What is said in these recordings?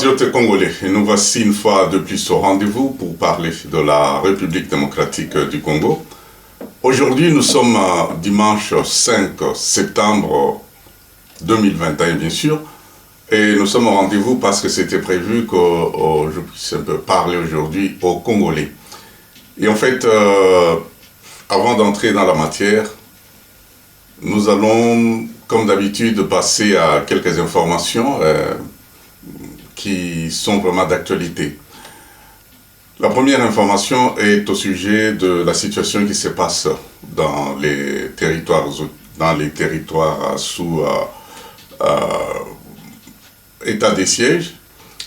Compatriotes congolais, nous voici une fois de plus au rendez-vous pour parler de la République démocratique du Congo. Aujourd'hui, nous sommes dimanche 5 septembre 2021, bien sûr, et nous sommes au rendez-vous parce que c'était prévu que je puisse un peu parler aujourd'hui aux Congolais. Et en fait, avant d'entrer dans la matière, nous allons, comme d'habitude, passer à quelques informations qui sont vraiment d'actualité. La première information est au sujet de la situation qui se passe dans les territoires sous état de siège.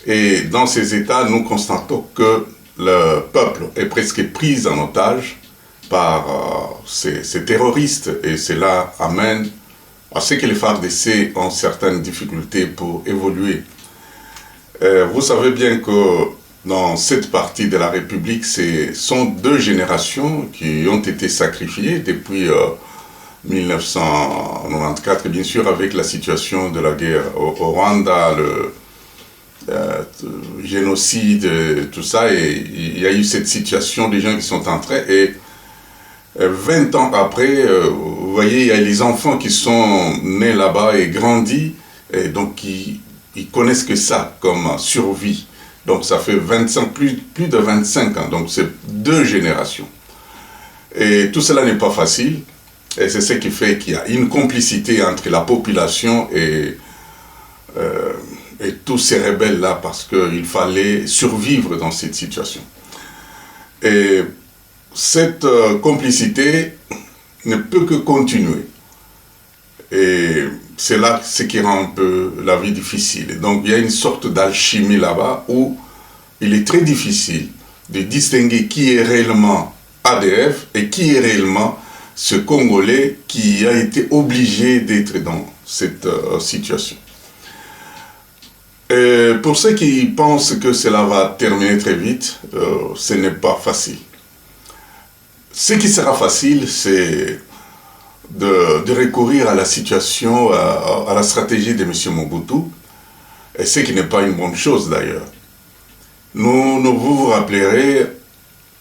Et dans ces états, nous constatons que le peuple est presque pris en otage par ces terroristes, et cela amène à ce que les FARDC ont certaines difficultés pour évoluer. Vous savez bien que dans cette partie de la République, ce sont deux générations qui ont été sacrifiées depuis 1994, bien sûr, avec la situation de la guerre au Rwanda, le génocide, tout ça, et il y a eu cette situation des gens qui sont entrés, et 20 ans après, vous voyez, il y a les enfants qui sont nés là-bas et grandis, et donc ils connaissent que ça comme survie. Donc ça fait 25, plus de 25 ans, donc c'est deux générations. Et tout cela n'est pas facile, et c'est ce qui fait qu'il y a une complicité entre la population et tous ces rebelles-là, parce qu'il fallait survivre dans cette situation. Et cette complicité ne peut que continuer. Et c'est là ce qui rend un peu la vie difficile. Et donc il y a une sorte d'alchimie là-bas où il est très difficile de distinguer qui est réellement ADF et qui est réellement ce Congolais qui a été obligé d'être dans cette situation. Et pour ceux qui pensent que cela va terminer très vite, ce n'est pas facile. Ce qui sera facile, c'est de recourir à la situation, à la stratégie de M. Mobutu, et ce qui n'est pas une bonne chose d'ailleurs. Vous vous rappellerez,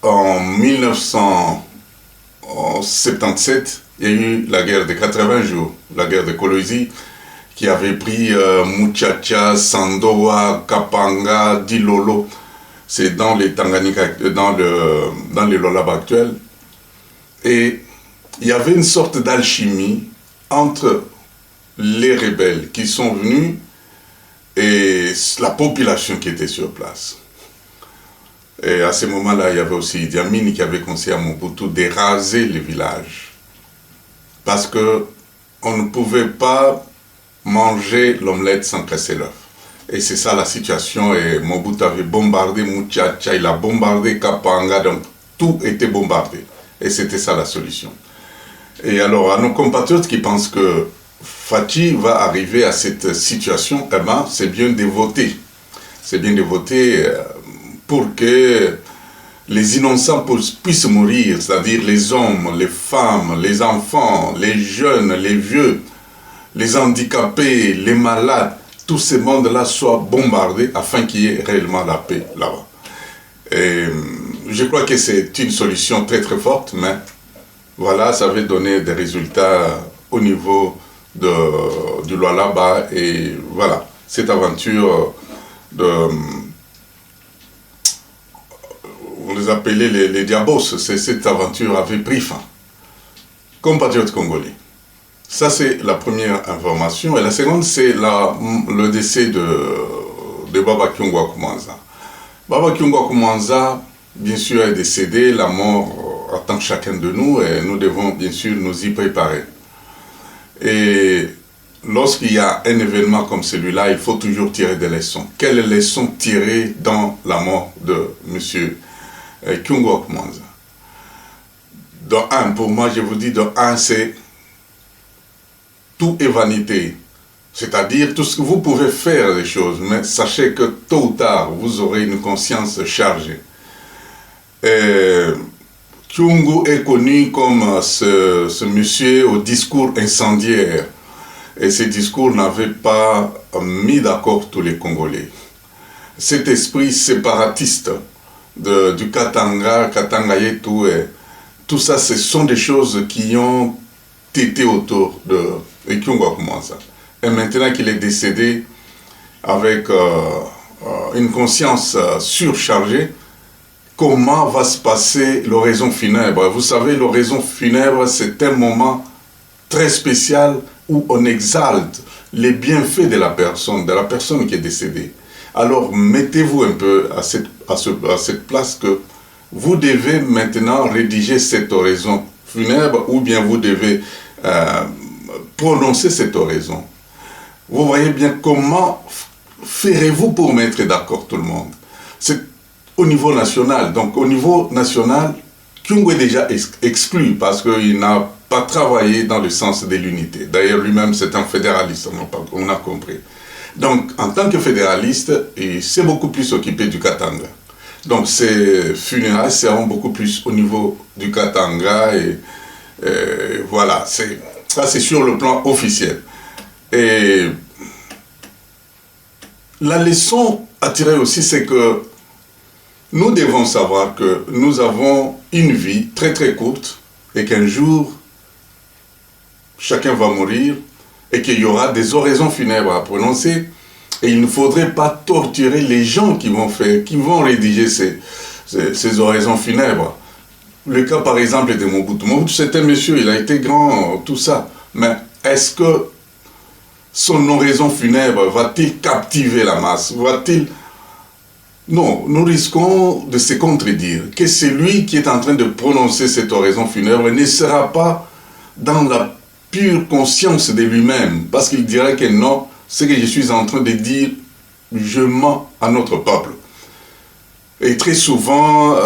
en 1977, il y a eu la guerre de 80 jours, la guerre de Kolwezi, qui avait pris Muchacha, Sandoa, Kapanga, Dilolo, c'est dans les Tanganyika, dans les Lualaba actuels. Et il y avait une sorte d'alchimie entre les rebelles qui sont venus et la population qui était sur place. Et à ce moment-là, il y avait aussi Idi Amin qui avait conseillé à Mobutu de raser les villages. Parce qu'on ne pouvait pas manger l'omelette sans casser l'œuf. Et c'est ça la situation. Et Mobutu avait bombardé Muchacha, il a bombardé Kapanga, donc tout était bombardé. Et c'était ça la solution. Et alors, à nos compatriotes qui pensent que Fachi va arriver à cette situation, eh ben, c'est bien de voter. C'est bien de voter pour que les innocents puissent mourir, c'est-à-dire les hommes, les femmes, les enfants, les jeunes, les vieux, les handicapés, les malades, tout ce monde-là soit bombardé afin qu'il y ait réellement la paix là-bas. Et je crois que c'est une solution très très forte, mais voilà, ça va donner des résultats au niveau du Lualaba, et voilà, cette aventure on les appelait les Diabos, cette aventure avait pris fin. Compatriotes congolais. Ça, c'est la première information. Et la seconde, c'est le décès de Baba Kyungwa Kumanza. Baba Kyungwa Kumanza, bien sûr, est décédé. La mort attend chacun de nous et nous devons, bien sûr, nous y préparer. Et lorsqu'il y a un événement comme celui-là, il faut toujours tirer des leçons. Quelles leçons tirer dans la mort de M. Kyungwa Kumanza? Pour moi, je vous dis, c'est tout est vanité. C'est-à-dire, tout ce que vous pouvez faire des choses, mais sachez que tôt ou tard, vous aurez une conscience chargée. Kyungu est connu comme ce monsieur au discours incendiaire. Et ces discours n'avaient pas mis d'accord tous les Congolais. cet esprit séparatiste du Katanga, Katanga Yetu, et tout ça, ce sont des choses qui ont été autour de Kyungu Akumanza. Et maintenant qu'il est décédé avec une conscience surchargée, comment va se passer l'oraison funèbre? Vous savez, l'oraison funèbre, c'est un moment très spécial où on exalte les bienfaits de la personne qui est décédée. Alors, mettez-vous un peu à cette place que vous devez maintenant rédiger cette oraison funèbre ou bien vous devez prononcer cette oraison. Vous voyez bien comment ferez-vous pour mettre d'accord tout le monde? C'est au niveau national. Donc, au niveau national, Kyungu est déjà exclu parce qu'il n'a pas travaillé dans le sens de l'unité. D'ailleurs, lui-même, c'est un fédéraliste, on a compris. Donc, en tant que fédéraliste, il s'est beaucoup plus occupé du Katanga. Donc, ces funérailles seront beaucoup plus au niveau du Katanga. Et voilà, ça c'est sur le plan officiel. Et la leçon à tirer aussi, c'est que nous devons savoir que nous avons une vie très très courte et qu'un jour, chacun va mourir et qu'il y aura des oraisons funèbres à prononcer et il ne faudrait pas torturer les gens qui vont rédiger ces oraisons funèbres. Le cas par exemple de Mobutu. Mobutu c'est un monsieur, il a été grand, tout ça, mais est-ce que son oraison funèbre va-t-il captiver la masse? Va-t-il... Non, nous risquons de se contredire, que celui qui est en train de prononcer cette oraison funèbre ne sera pas dans la pure conscience de lui-même, parce qu'il dirait que non, ce que je suis en train de dire, je mens à notre peuple. Et très souvent,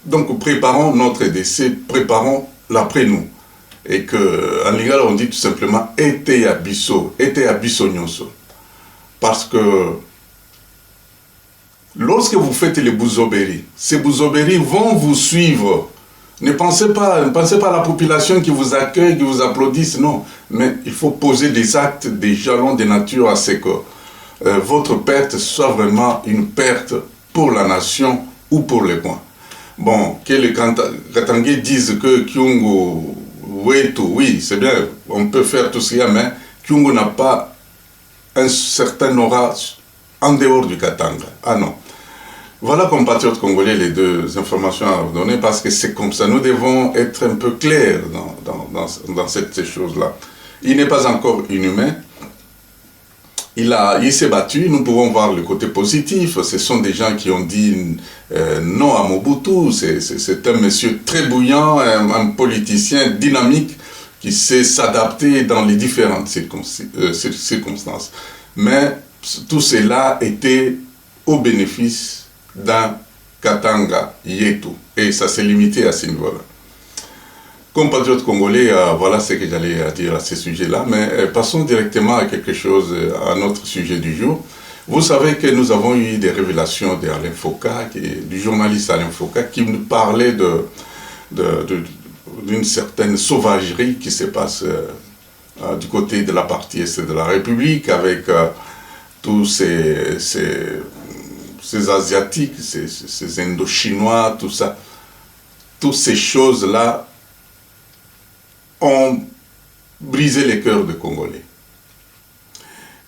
donc préparons notre décès, préparons l'après-nous. Et qu'en Lingala, on dit tout simplement « ete ya biso nyonso ». Parce que lorsque vous faites les bouzobéries, ces bouzobéries vont vous suivre. Ne pensez pas à la population qui vous accueille, qui vous applaudisse, non. Mais il faut poser des actes, des jalons de nature à ce que votre perte soit vraiment une perte pour la nation ou pour les coins. Bon, que les Katangais disent que Kyungu, oui, c'est bien, on peut faire tout ce qu'il y a, mais Kyungu n'a pas un certain aura en dehors du Katanga. Ah non. Voilà, compatriotes congolais, les deux informations à vous donner, parce que c'est comme ça. Nous devons être un peu clairs dans cette chose-là. Il n'est pas encore inhumain. Il s'est battu. Nous pouvons voir le côté positif. Ce sont des gens qui ont dit non à Mobutu. C'est un monsieur très bouillant, un politicien dynamique qui sait s'adapter dans les différentes circonstances. Mais tout cela était au bénéfice d'un Katanga Yetu. Et ça s'est limité à ce niveau-là. Compatriotes congolais, voilà ce que j'allais dire à ce sujet-là. Mais passons directement à quelque chose, à notre sujet du jour. Vous savez que nous avons eu des révélations d'Alain Foka, du journaliste Alain Foka, qui nous parlait d'une certaine sauvagerie qui se passe du côté de la partie est de la République, avec tous ces Asiatiques, ces Indo-Chinois, tout ça. Toutes ces choses-là ont brisé les cœurs des Congolais.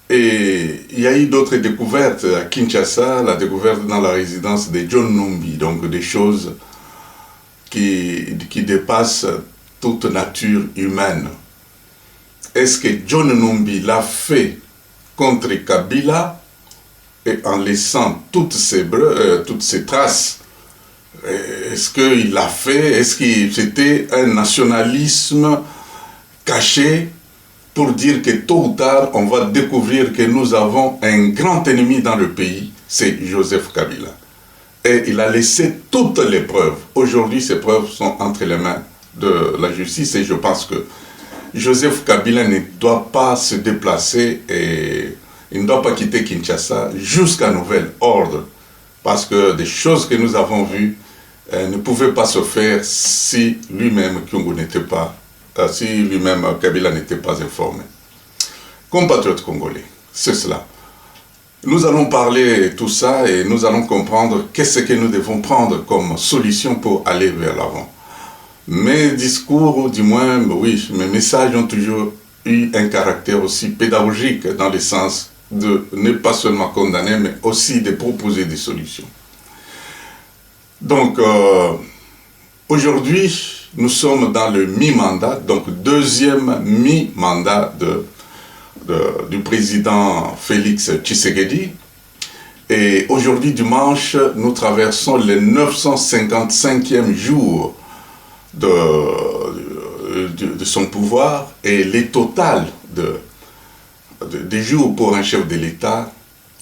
Et il y a eu d'autres découvertes à Kinshasa, la découverte dans la résidence de John Numbi, donc des choses qui dépassent toute nature humaine. Est-ce que John Numbi l'a fait contre Kabila et en laissant toutes ces traces? Est-ce qu'il l'a fait? Est-ce que c'était un nationalisme caché pour dire que tôt ou tard, on va découvrir que nous avons un grand ennemi dans le pays, c'est Joseph Kabila. Et il a laissé toutes les preuves. Aujourd'hui, ces preuves sont entre les mains de la justice et je pense que Joseph Kabila ne doit pas se déplacer et il ne doit pas quitter Kinshasa jusqu'à nouvel ordre. Parce que des choses que nous avons vues ne pouvaient pas se faire si lui-même Kyungu n'était pas, si lui-même Kabila n'était pas informé. Compatriotes congolais, c'est cela. Nous allons parler tout ça et nous allons comprendre qu'est-ce que nous devons prendre comme solution pour aller vers l'avant. Mes discours, ou du moins, oui, mes messages ont toujours eu un caractère aussi pédagogique dans le sens de ne pas seulement condamner, mais aussi de proposer des solutions. Donc, aujourd'hui, nous sommes dans le mi-mandat, donc deuxième mi-mandat du président Félix Tshisekedi. Et aujourd'hui, dimanche, nous traversons le 955e jour de son pouvoir et le total des jours pour un chef de l'État,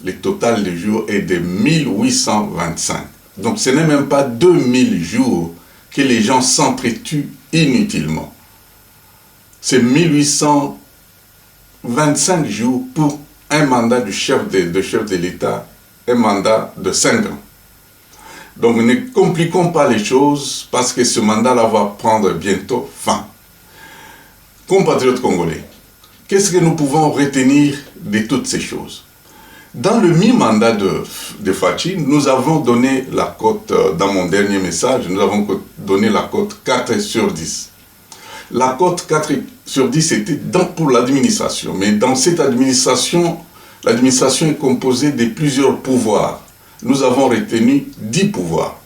le total des jours est de 1825. Donc ce n'est même pas 2000 jours que les gens s'entretuent inutilement. C'est 1825 jours pour un mandat de chef de l'État, un mandat de 5 ans. Donc ne compliquons pas les choses parce que ce mandat-là va prendre bientôt fin. Compatriotes congolais, qu'est-ce que nous pouvons retenir de toutes ces choses? Dans le mi-mandat de Fachi, nous avons donné la cote, dans mon dernier message, nous avons donné la cote 4 sur 10. La cote 4 sur 10 était pour l'administration, mais dans cette administration, l'administration est composée de plusieurs pouvoirs. Nous avons retenu 10 pouvoirs.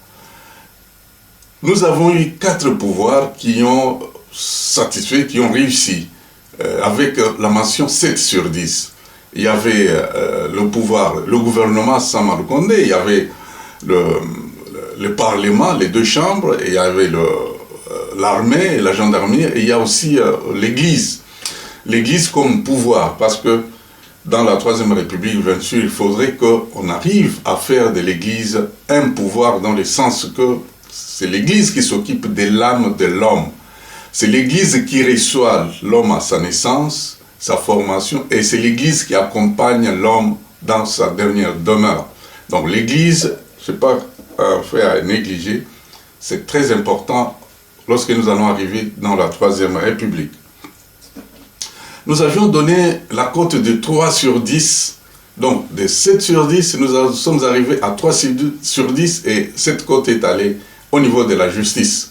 Nous avons eu 4 pouvoirs qui ont satisfait, qui ont réussi, avec la mention 7 sur 10. Il y avait le pouvoir, le gouvernement Sama Lukonde, il y avait le Parlement, les 2 chambres, et il y avait l'armée et la gendarmerie, et il y a aussi l'Église. L'Église comme pouvoir, parce que dans la Troisième République, bien sûr, il faudrait qu'on arrive à faire de l'Église un pouvoir dans le sens que c'est l'Église qui s'occupe de l'âme de l'homme. C'est l'Église qui reçoit l'homme à sa naissance, sa formation, et c'est l'Église qui accompagne l'homme dans sa dernière demeure. Donc l'Église, ce n'est pas fait à négliger, c'est très important lorsque nous allons arriver dans la Troisième République. Nous avions donné la cote de 3 sur 10, donc de 7 sur 10, nous sommes arrivés à 3 sur 10 et cette cote est allée au niveau de la justice.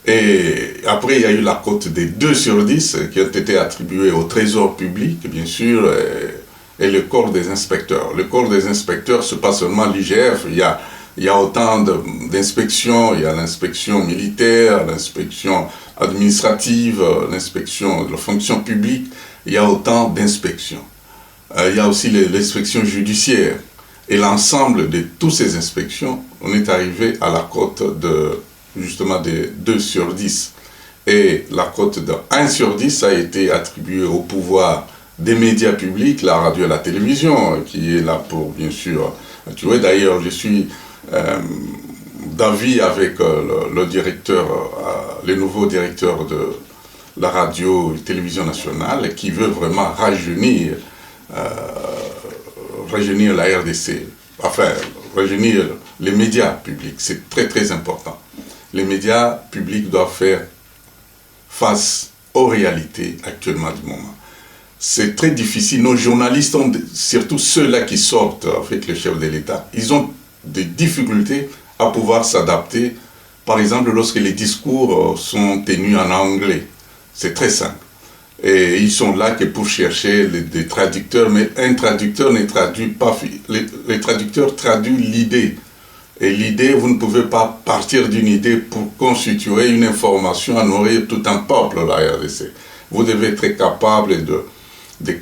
Et après, il y a eu la cote des 2 sur 10 qui ont été attribuées au Trésor public, bien sûr, et le corps des inspecteurs. Le corps des inspecteurs, ce n'est pas seulement l'IGF, il y a autant d'inspections, il y a l'inspection militaire, l'inspection administrative, l'inspection de la fonction publique, il y a autant d'inspections. Il y a aussi l'inspection judiciaire. Et l'ensemble de toutes ces inspections, on est arrivé à la cote justement de 2 sur 10. Et la cote de 1 sur 10 a été attribuée au pouvoir des médias publics, la radio et la télévision, qui est là pour, bien sûr, tu vois, d'ailleurs, je suis d'avis avec le nouveau directeur de la radio et télévision nationale, qui veut vraiment rajeunir la RDC, enfin, rajeunir les médias publics. C'est très, très important. Les médias publics doivent faire face aux réalités actuellement du moment. C'est très difficile. Nos journalistes, surtout ceux-là qui sortent avec le chef de l'État, ils ont des difficultés à pouvoir s'adapter. Par exemple, lorsque les discours sont tenus en anglais, c'est très simple. Et ils sont là que pour chercher des traducteurs, mais un traducteur ne traduit pas. Les traducteurs traduisent l'idée. Et l'idée, vous ne pouvez pas partir d'une idée pour constituer une information à nourrir tout un peuple, la RDC. Vous devez être capable de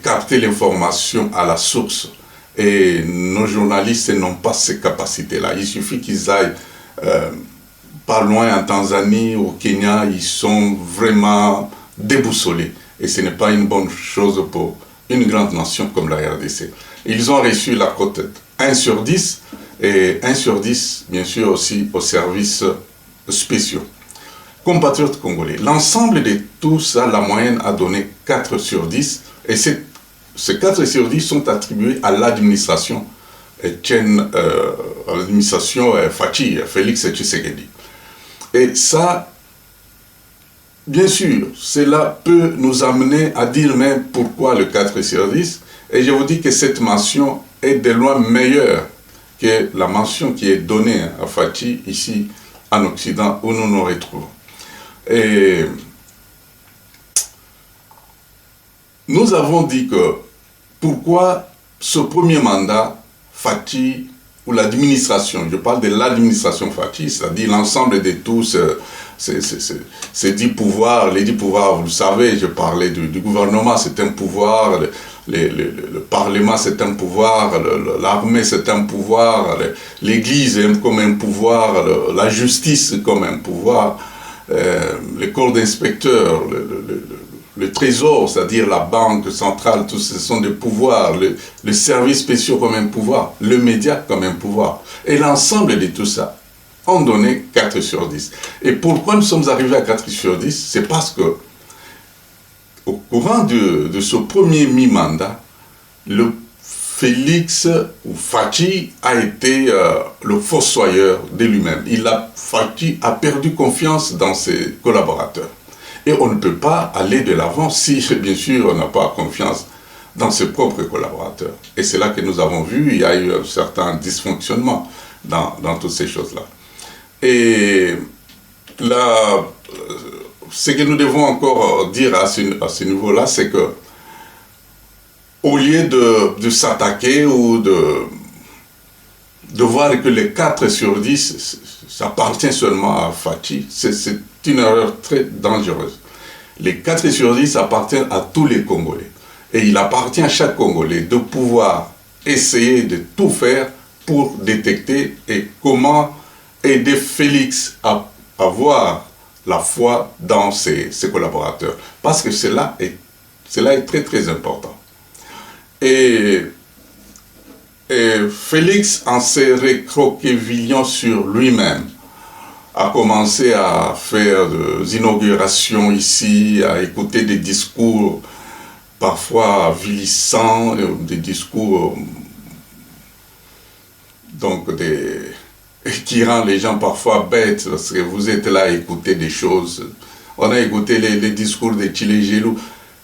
capter l'information à la source. Et nos journalistes n'ont pas ces capacités-là. Il suffit qu'ils aillent pas loin en Tanzanie, au Kenya, ils sont vraiment déboussolés. Et ce n'est pas une bonne chose pour une grande nation comme la RDC. Ils ont reçu la cote 1 sur 10 et 1 sur 10, bien sûr, aussi aux services spéciaux. Compatriotes congolais, l'ensemble de tout ça, la moyenne a donné 4 sur 10 et ces 4 sur 10 sont attribués à l'administration Fachi, Félix Tshisekedi. Et ça, bien sûr, cela peut nous amener à dire même pourquoi le 4 sur 10. Et je vous dis que cette mention est de loin meilleure que la mention qui est donnée à Fathi ici en Occident où nous nous retrouvons. Et nous avons dit que pourquoi ce premier mandat, Fathi, ou l'administration, je parle de l'administration Fathi, c'est-à-dire l'ensemble de tous ces 10 pouvoirs, les 10 pouvoirs, vous le savez, je parlais du gouvernement, c'est un pouvoir, le Parlement c'est un pouvoir, l'armée c'est un pouvoir, l'Église comme un pouvoir, la justice comme un pouvoir, les corps d'inspecteurs, le trésor, c'est-à-dire la banque centrale, tout ce sont des pouvoirs, les services spéciaux comme un pouvoir, le média comme un pouvoir. Et l'ensemble de tout ça ont donné 4 sur 10. Et pourquoi nous sommes arrivés à 4 sur 10? C'est parce que au courant de ce premier mi-mandat, le Félix ou Fathi a été le fossoyeur de lui-même. Fathi a perdu confiance dans ses collaborateurs. Et on ne peut pas aller de l'avant si, bien sûr, on n'a pas confiance dans ses propres collaborateurs. Et c'est là que nous avons vu, il y a eu un certain dysfonctionnement dans toutes ces choses-là. Et là, ce que nous devons encore dire à ce niveau-là, c'est que au lieu de s'attaquer ou de voir que les 4 sur 10, ça appartient seulement à Fathi, c'est une erreur très dangereuse. Les 4 sur 10 appartiennent à tous les Congolais. Et il appartient à chaque Congolais de pouvoir essayer de tout faire pour détecter et comment aider Félix à avoir la foi dans ses collaborateurs. Parce que cela est très très important. Et Félix, en se recroquevillant sur lui-même, a commencé à faire des inaugurations ici, à écouter des discours parfois avilissants, des discours qui rendent les gens parfois bêtes, parce que vous êtes là à écouter des choses. On a écouté les discours de Tshilé-Gelou,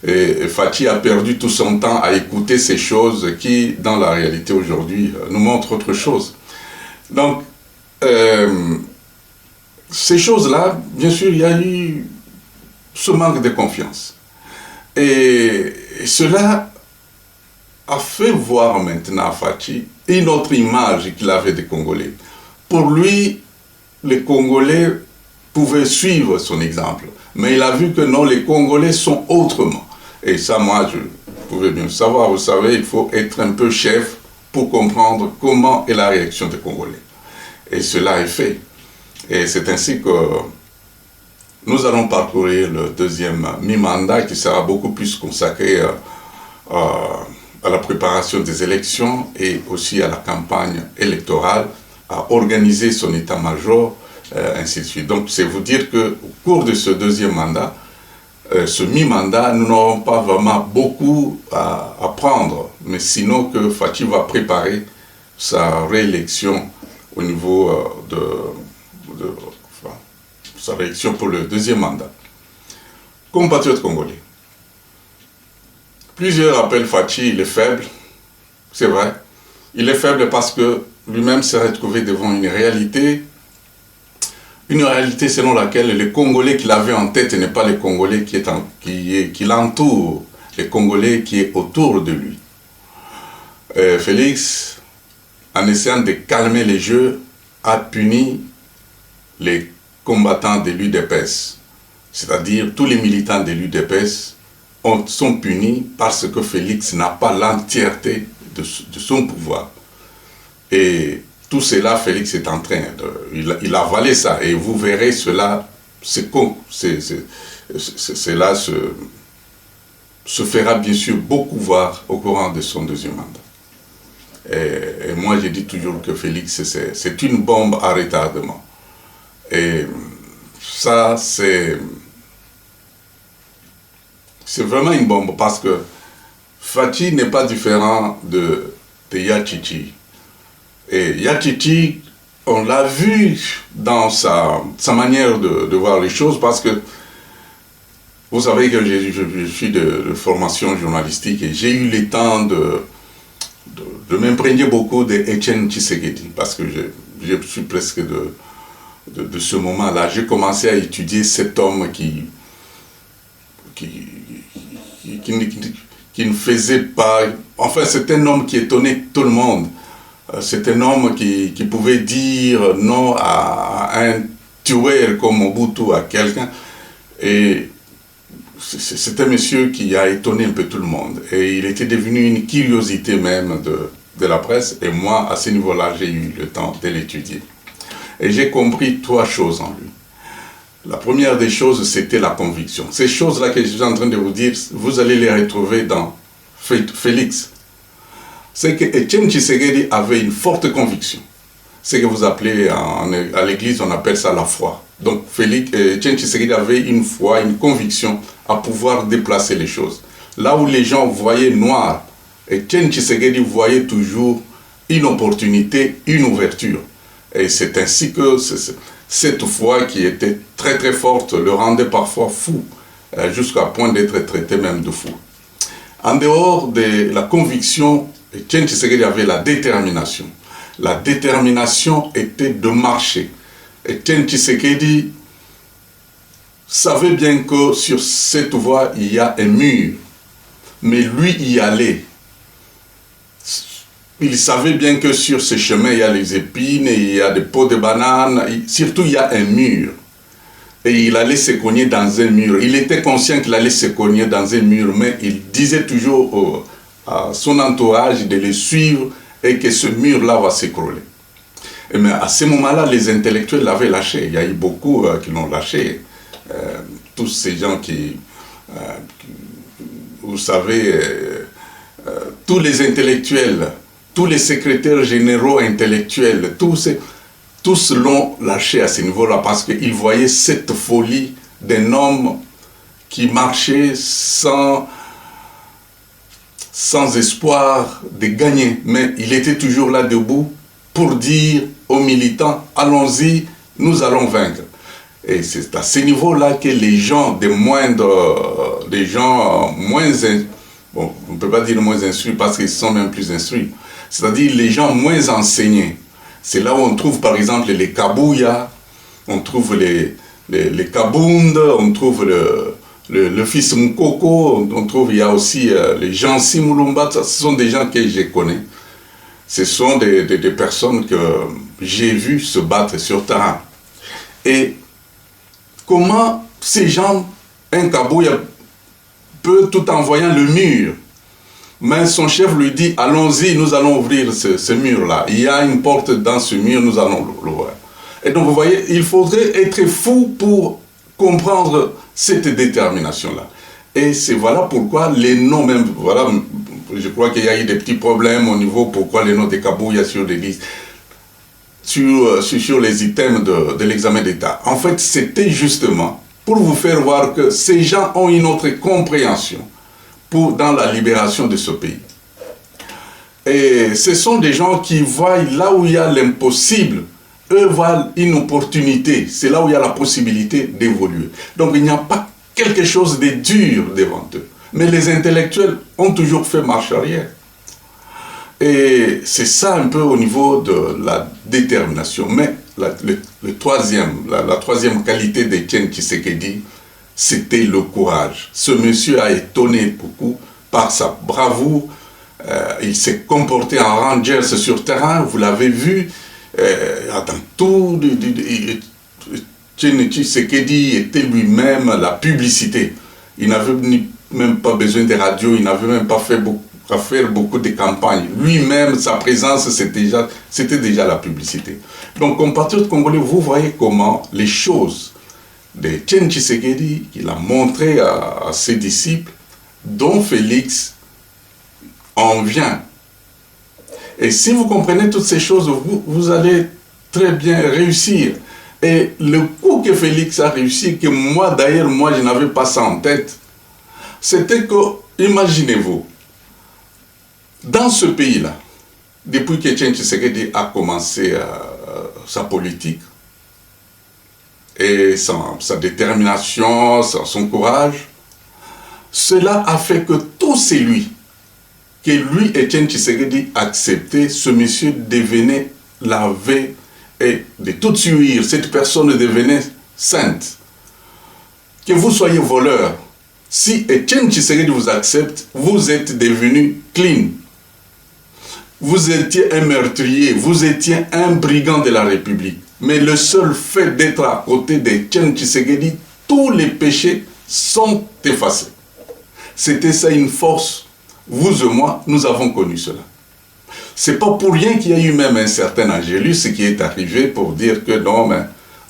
et Fathi a perdu tout son temps à écouter ces choses qui, dans la réalité aujourd'hui, nous montrent autre chose. Donc, ces choses-là, bien sûr, il y a eu ce manque de confiance. Et cela a fait voir maintenant à Fathi une autre image qu'il avait des Congolais. Pour lui, les Congolais pouvaient suivre son exemple. Mais il a vu que non, les Congolais sont autrement. Et ça, moi, je pouvais bien le savoir. Vous savez, il faut être un peu chef pour comprendre comment est la réaction des Congolais. Et cela est fait. Et c'est ainsi que nous allons parcourir le deuxième mi-mandat qui sera beaucoup plus consacré à la préparation des élections et aussi à la campagne électorale, à organiser son état-major, ainsi de suite. Donc, c'est vous dire qu'au cours de ce deuxième mandat, ce mi-mandat, nous n'aurons pas vraiment beaucoup à apprendre, mais sinon que Fathi va préparer sa réélection au niveau sa réélection pour le deuxième mandat. Compatriotes congolais, plusieurs appellent Fathi, il est faible, c'est vrai. Il est faible parce que lui-même s'est retrouvé devant une réalité selon laquelle les Congolais qu'il avait en tête n'est pas les Congolais qui l'entourent, les Congolais qui est autour de lui. Félix, en essayant de calmer les jeux, a puni les combattants de l'UDPS, c'est-à-dire tous les militants de l'UDPS sont punis parce que Félix n'a pas l'entièreté de son pouvoir. Et tout cela, Félix est en train il a avalé ça, et vous verrez cela, cela se fera bien sûr beaucoup voir au courant de son deuxième mandat. Et moi, je dis toujours que Félix, c'est une bombe à retardement. Et ça, c'est vraiment une bombe, parce que Fathi n'est pas différent de Yachichi. Et Yachichi, on l'a vu dans sa manière de voir les choses, parce que vous savez que je suis de formation journalistique et j'ai eu le temps de m'imprégner beaucoup d'Etienne Tshisekedi parce que je suis presque de ce moment-là. J'ai commencé à étudier cet homme qui ne faisait pas... Enfin, c'est un homme qui étonnait tout le monde. C'est un homme qui pouvait dire non à un tueur comme Mobutu, à quelqu'un. Et c'est un monsieur qui a étonné un peu tout le monde. Et il était devenu une curiosité même de la presse. Et moi, à ce niveau-là, j'ai eu le temps de l'étudier. Et j'ai compris 3 choses en lui. La première des choses, c'était la conviction. Ces choses-là que je suis en train de vous dire, vous allez les retrouver dans Félix. C'est que Etienne Tshisekedi avait une forte conviction. Ce que vous appelez, à l'église, on appelle ça la foi. Donc Etienne Tshisekedi avait une foi, une conviction à pouvoir déplacer les choses. Là où les gens voyaient noir, Etienne Tshisekedi voyait toujours une opportunité, une ouverture. Et c'est ainsi que cette foi qui était très très forte le rendait parfois fou, jusqu'à point d'être traité même de fou. En dehors de la conviction, Etienne Tshisekedi avait la détermination. La détermination était de marcher. Etienne Tshisekedi savait bien que sur cette voie, il y a un mur. Mais lui y allait. Il savait bien que sur ce chemin, il y a les épines, il y a des pots de bananes, surtout il y a un mur. Et il allait se cogner dans un mur. Il était conscient qu'il allait se cogner dans un mur, mais il disait toujours à son entourage de le suivre et que ce mur-là va s'écrouler. Mais à ce moment-là, les intellectuels l'avaient lâché. Il y a eu beaucoup qui l'ont lâché. Tous ces gens vous savez, tous les intellectuels, tous les secrétaires généraux intellectuels, tous l'ont lâché à ce niveau-là parce qu'ils voyaient cette folie d'un homme qui marchait sans espoir de gagner. Mais il était toujours là debout pour dire aux militants, allons-y, nous allons vaincre. Et c'est à ce niveau-là que les gens moins, bon, on ne peut pas dire moins instruits parce qu'ils sont même plus instruits, c'est-à-dire les gens moins enseignés. C'est là où on trouve par exemple les Kabouya, on trouve les Kabund, on trouve le fils Mukoko, on trouve, il y a aussi les gens Simulumba, ce sont des gens que je connais. Ce sont des personnes que j'ai vues se battre sur terrain. Et comment ces gens, un Kabouya peut, tout en voyant le mur, mais son chef lui dit, allons-y, nous allons ouvrir ce mur-là. Il y a une porte dans ce mur, nous allons l'ouvrir. Et donc vous voyez, il faudrait être fou pour comprendre cette détermination-là. Et c'est voilà pourquoi les noms même, voilà, je crois qu'il y a eu des petits problèmes au niveau pourquoi les noms des Kabouya sur l'église, sur les items de l'examen d'État. En fait, c'était justement pour vous faire voir que ces gens ont une autre compréhension dans la libération de ce pays. Et ce sont des gens qui voient là où il y a l'impossible, eux voient une opportunité, c'est là où il y a la possibilité d'évoluer. Donc il n'y a pas quelque chose de dur devant eux. Mais les intellectuels ont toujours fait marche arrière. Et c'est ça un peu au niveau de la détermination. Mais la troisième qualité d'Etienne Tshisekedi, c'était le courage. Ce monsieur a étonné beaucoup par sa bravoure. Il s'est comporté en Rangers sur terrain, vous l'avez vu. Dans tout, Etienne Tshisekedi était lui-même la publicité. Il n'avait même pas besoin de radio, il n'avait même pas fait à faire beaucoup de campagnes. Lui-même, sa présence, c'était déjà la publicité. Donc, compatriotes congolais, vous voyez comment les choses d'Etienne Tshisekedi, qu'il a montré à ses disciples, dont Félix en vient. Et si vous comprenez toutes ces choses, vous allez très bien réussir. Et le coup que Félix a réussi, que moi d'ailleurs, je n'avais pas ça en tête, c'était que, imaginez-vous, dans ce pays-là, depuis qu'Etienne Tshisekedi a commencé sa politique, et sa détermination, son courage, Cela a fait que tout celui que lui, Étienne Tshisekedi, acceptait, ce monsieur devenait lavé et de toute suite, cette personne devenait sainte. Que vous soyez voleur, si Étienne Tshisekedi vous accepte, vous êtes devenu clean. Vous étiez un meurtrier, vous étiez un brigand de la République. Mais le seul fait d'être à côté d'Étienne Tshisekedi, tous les péchés sont effacés. C'était ça une force. Vous et moi, nous avons connu cela. C'est pas pour rien qu'il y a eu même un certain Angélus qui est arrivé pour dire que non, mais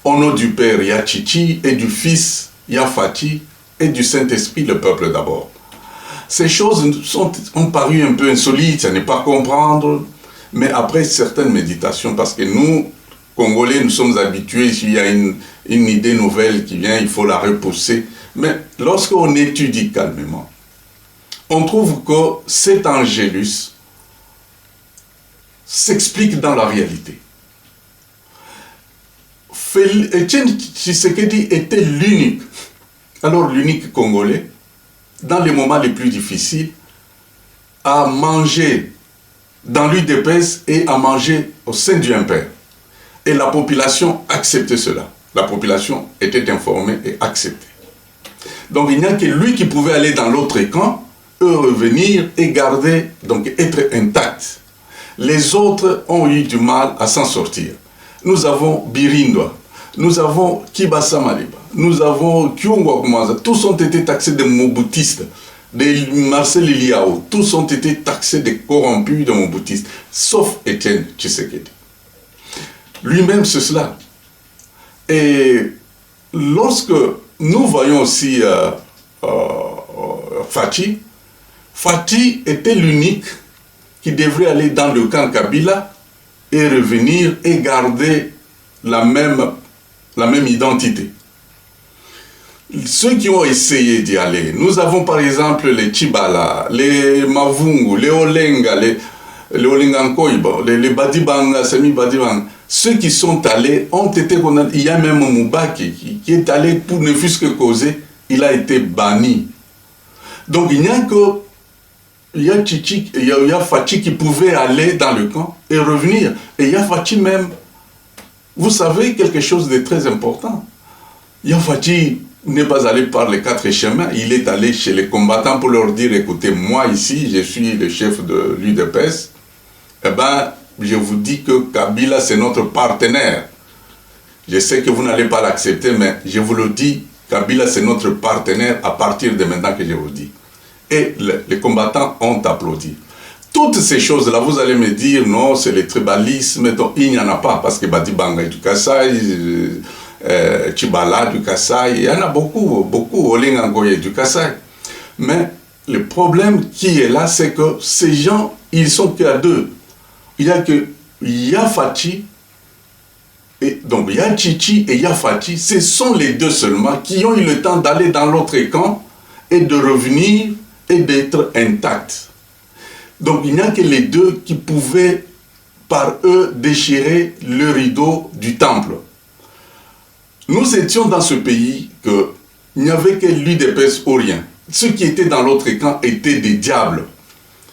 au nom du Père, il y a Tchitchi, et du Fils, il y a Fati, et du Saint-Esprit, le peuple d'abord. Ces choses ont paru un peu insolites, à ne pas comprendre, mais après certaines méditations, parce que nous, Congolais, nous sommes habitués, s'il y a une idée nouvelle qui vient, il faut la repousser. Mais lorsqu'on étudie calmement, on trouve que cet Angélus s'explique dans la réalité. Étienne Tshisekedi était l'unique, alors l'unique Congolais, dans les moments les plus difficiles, à manger dans l'UDPS et à manger au sein du MPR. Et la population acceptait cela. La population était informée et acceptait. Donc il n'y a que lui qui pouvait aller dans l'autre camp, revenir et garder, donc être intact. Les autres ont eu du mal à s'en sortir. Nous avons Birindwa, nous avons Kibasa Maliba, nous avons Kyungwa Kumaza, tous ont été taxés de moboutistes, de Marcel Iliao, tous ont été taxés de corrompus de moboutistes, sauf Étienne Tshisekedi. Lui-même, c'est cela. Et lorsque nous voyons aussi Fati était l'unique qui devrait aller dans le camp Kabila et revenir et garder la même identité. Ceux qui ont essayé d'y aller, nous avons par exemple les Chibala, les Mavungu, les Olenga, les Olengankoiba, les Badibanga, Semi Badibanga. Ceux qui sont allés ont été condamnés. Il y a même Moubaki qui est allé pour ne fût-ce que causer, il a été banni. Donc il n'y a que il y a Fati qui pouvait aller dans le camp et revenir. Et il y a Fati même, vous savez quelque chose de très important. Il y a Fati n'est pas allé par les 4 chemins, il est allé chez les combattants pour leur dire, écoutez, moi ici, je suis le chef de l'UDPS, eh bien, je vous dis que Kabila, c'est notre partenaire. Je sais que vous n'allez pas l'accepter, mais je vous le dis, Kabila, c'est notre partenaire à partir de maintenant que je vous dis. Et les combattants ont applaudi. Toutes ces choses-là, vous allez me dire, non, c'est le tribalisme, donc il n'y en a pas, parce que Badibanga du Kassai, Chibala du Kassai, il y en a beaucoup, Olengangoye du Kassai. Mais le problème qui est là, c'est que ces gens, ils sont qu'à deux. Il y a Fati, et donc il y a Tchitchi et il y a Fati, ce sont les deux seulement qui ont eu le temps d'aller dans l'autre camp et de revenir et d'être intacts. Donc il n'y a que les deux qui pouvaient par eux déchirer le rideau du temple. Nous étions dans ce pays qu'il n'y avait que l'UDPS ou rien. Ceux qui étaient dans l'autre camp étaient des diables.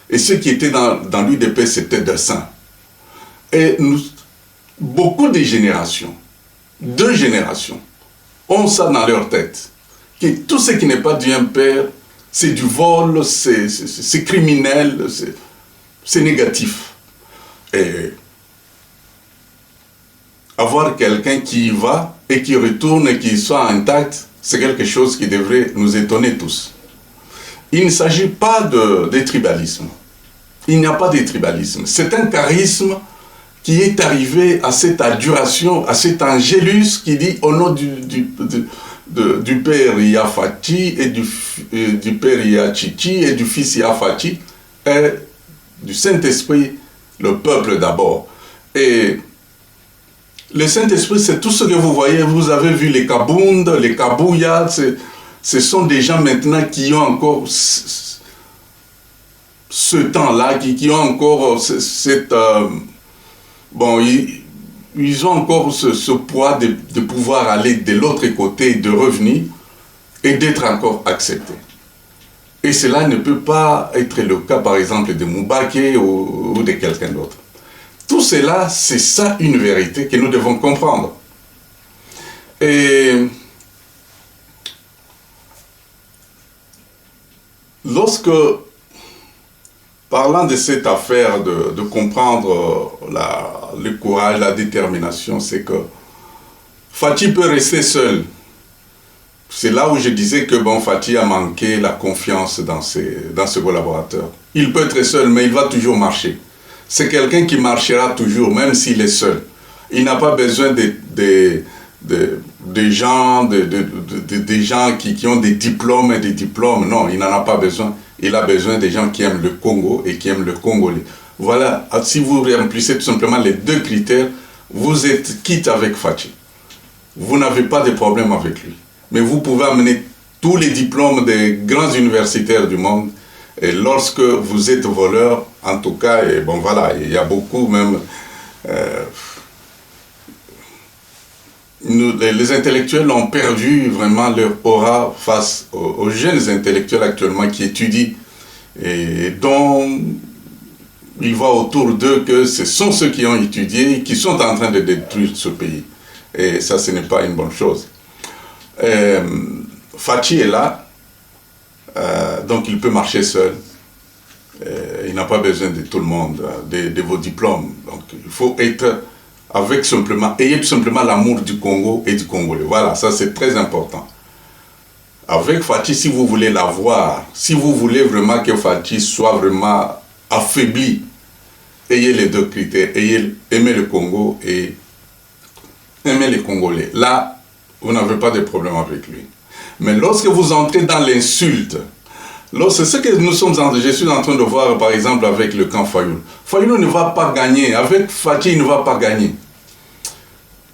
Et ceux qui étaient dans l'UDPS étaient des saints. Et beaucoup de générations, 2 générations, ont ça dans leur tête. Que tout ce qui n'est pas du père, c'est du vol, c'est criminel, c'est négatif. Et avoir quelqu'un qui y va et qui retourne et qui soit intact, c'est quelque chose qui devrait nous étonner tous. Il ne s'agit pas de tribalisme. Il n'y a pas de tribalisme. C'est un charisme qui est arrivé à cette adoration, à cet angélus qui dit au nom du Père il y a Fati, et du Père il y a Tchitchi, et du Fils il y a Fati, et du Saint-Esprit, le peuple d'abord. Et le Saint-Esprit, c'est tout ce que vous voyez. Vous avez vu les Kabound, les Kabouya, ce sont des gens maintenant qui ont encore ce temps-là, qui ont encore cette... bon, ils ont encore ce poids de pouvoir aller de l'autre côté, de revenir et d'être encore acceptés. Et cela ne peut pas être le cas, par exemple, de Moubaké ou de quelqu'un d'autre. Tout cela, c'est ça une vérité que nous devons comprendre. Et lorsque, parlant de cette affaire de comprendre le courage, la détermination, c'est que Fathi peut rester seul. C'est là où je disais que bon, Fathi a manqué la confiance dans ses collaborateurs. Il peut être seul, mais il va toujours marcher. C'est quelqu'un qui marchera toujours, même s'il est seul. Il n'a pas besoin des gens, des gens qui ont des diplômes et des diplômes. Non, il n'en a pas besoin. Il a besoin des gens qui aiment le Congo et qui aiment le Congolais. Voilà, si vous remplissez tout simplement les deux critères, vous êtes quitte avec Fathi. Vous n'avez pas de problème avec lui. Mais vous pouvez amener tous les diplômes des grands universitaires du monde. Et lorsque vous êtes voleur, en tout cas, et bon voilà, il y a beaucoup même... les intellectuels ont perdu vraiment leur aura face aux jeunes intellectuels actuellement qui étudient et dont il va autour d'eux que ce sont ceux qui ont étudié qui sont en train de détruire ce pays. Et ça, ce n'est pas une bonne chose. Fathi est là, donc il peut marcher seul. Il n'a pas besoin de tout le monde, de vos diplômes. Donc il faut être avec simplement, ayez tout simplement l'amour du Congo et du Congolais. Voilà, ça c'est très important. Avec Fathi, si vous voulez l'avoir, si vous voulez vraiment que Fathi soit vraiment affaibli, ayez les deux critères, aimez le Congo et aimez les Congolais. Là, vous n'avez pas de problème avec lui. Mais lorsque vous entrez dans l'insulte, c'est ce que je suis en train de voir par exemple avec le camp Fayoulou. Fayoulou ne va pas gagner, avec Fathi il ne va pas gagner.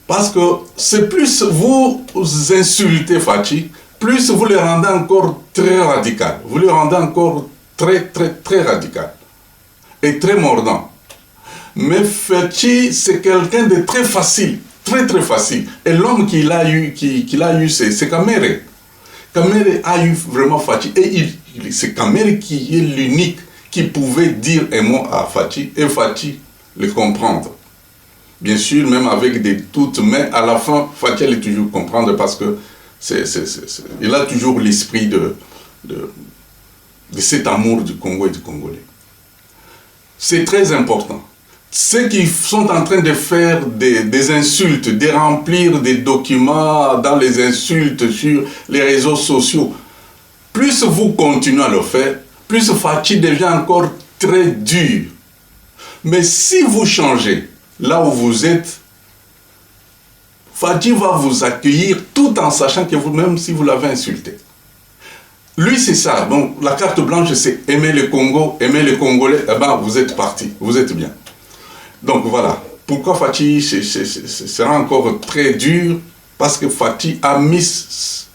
Parce que c'est plus vous insultez Fathi, plus vous le rendez encore très radical. Vous le rendez encore très radical. Et très mordant. Mais Fathi, c'est quelqu'un de très facile. Très facile. Et l'homme qu'il a eu, c'est Kamere. Kamere a eu vraiment Fathi. Et c'est Kamere qui est l'unique qui pouvait dire un mot à Fathi et Fathi le comprendre. Bien sûr, même avec des doutes, mais à la fin, Fathi allait toujours comprendre parce que il a toujours l'esprit de cet amour du Congo et du Congolais. C'est très important. Ceux qui sont en train de faire des insultes, de remplir des documents dans les insultes sur les réseaux sociaux, plus vous continuez à le faire, plus Fathi devient encore très dur. Mais si vous changez là où vous êtes, Fathi va vous accueillir tout en sachant que vous-même, si vous l'avez insulté. Lui, c'est ça. Donc, la carte blanche, c'est aimer le Congo, aimer les Congolais. Eh ben, vous êtes parti, vous êtes bien. Donc, voilà. Pourquoi Fathi sera encore très dur? Parce que Fathi a mis...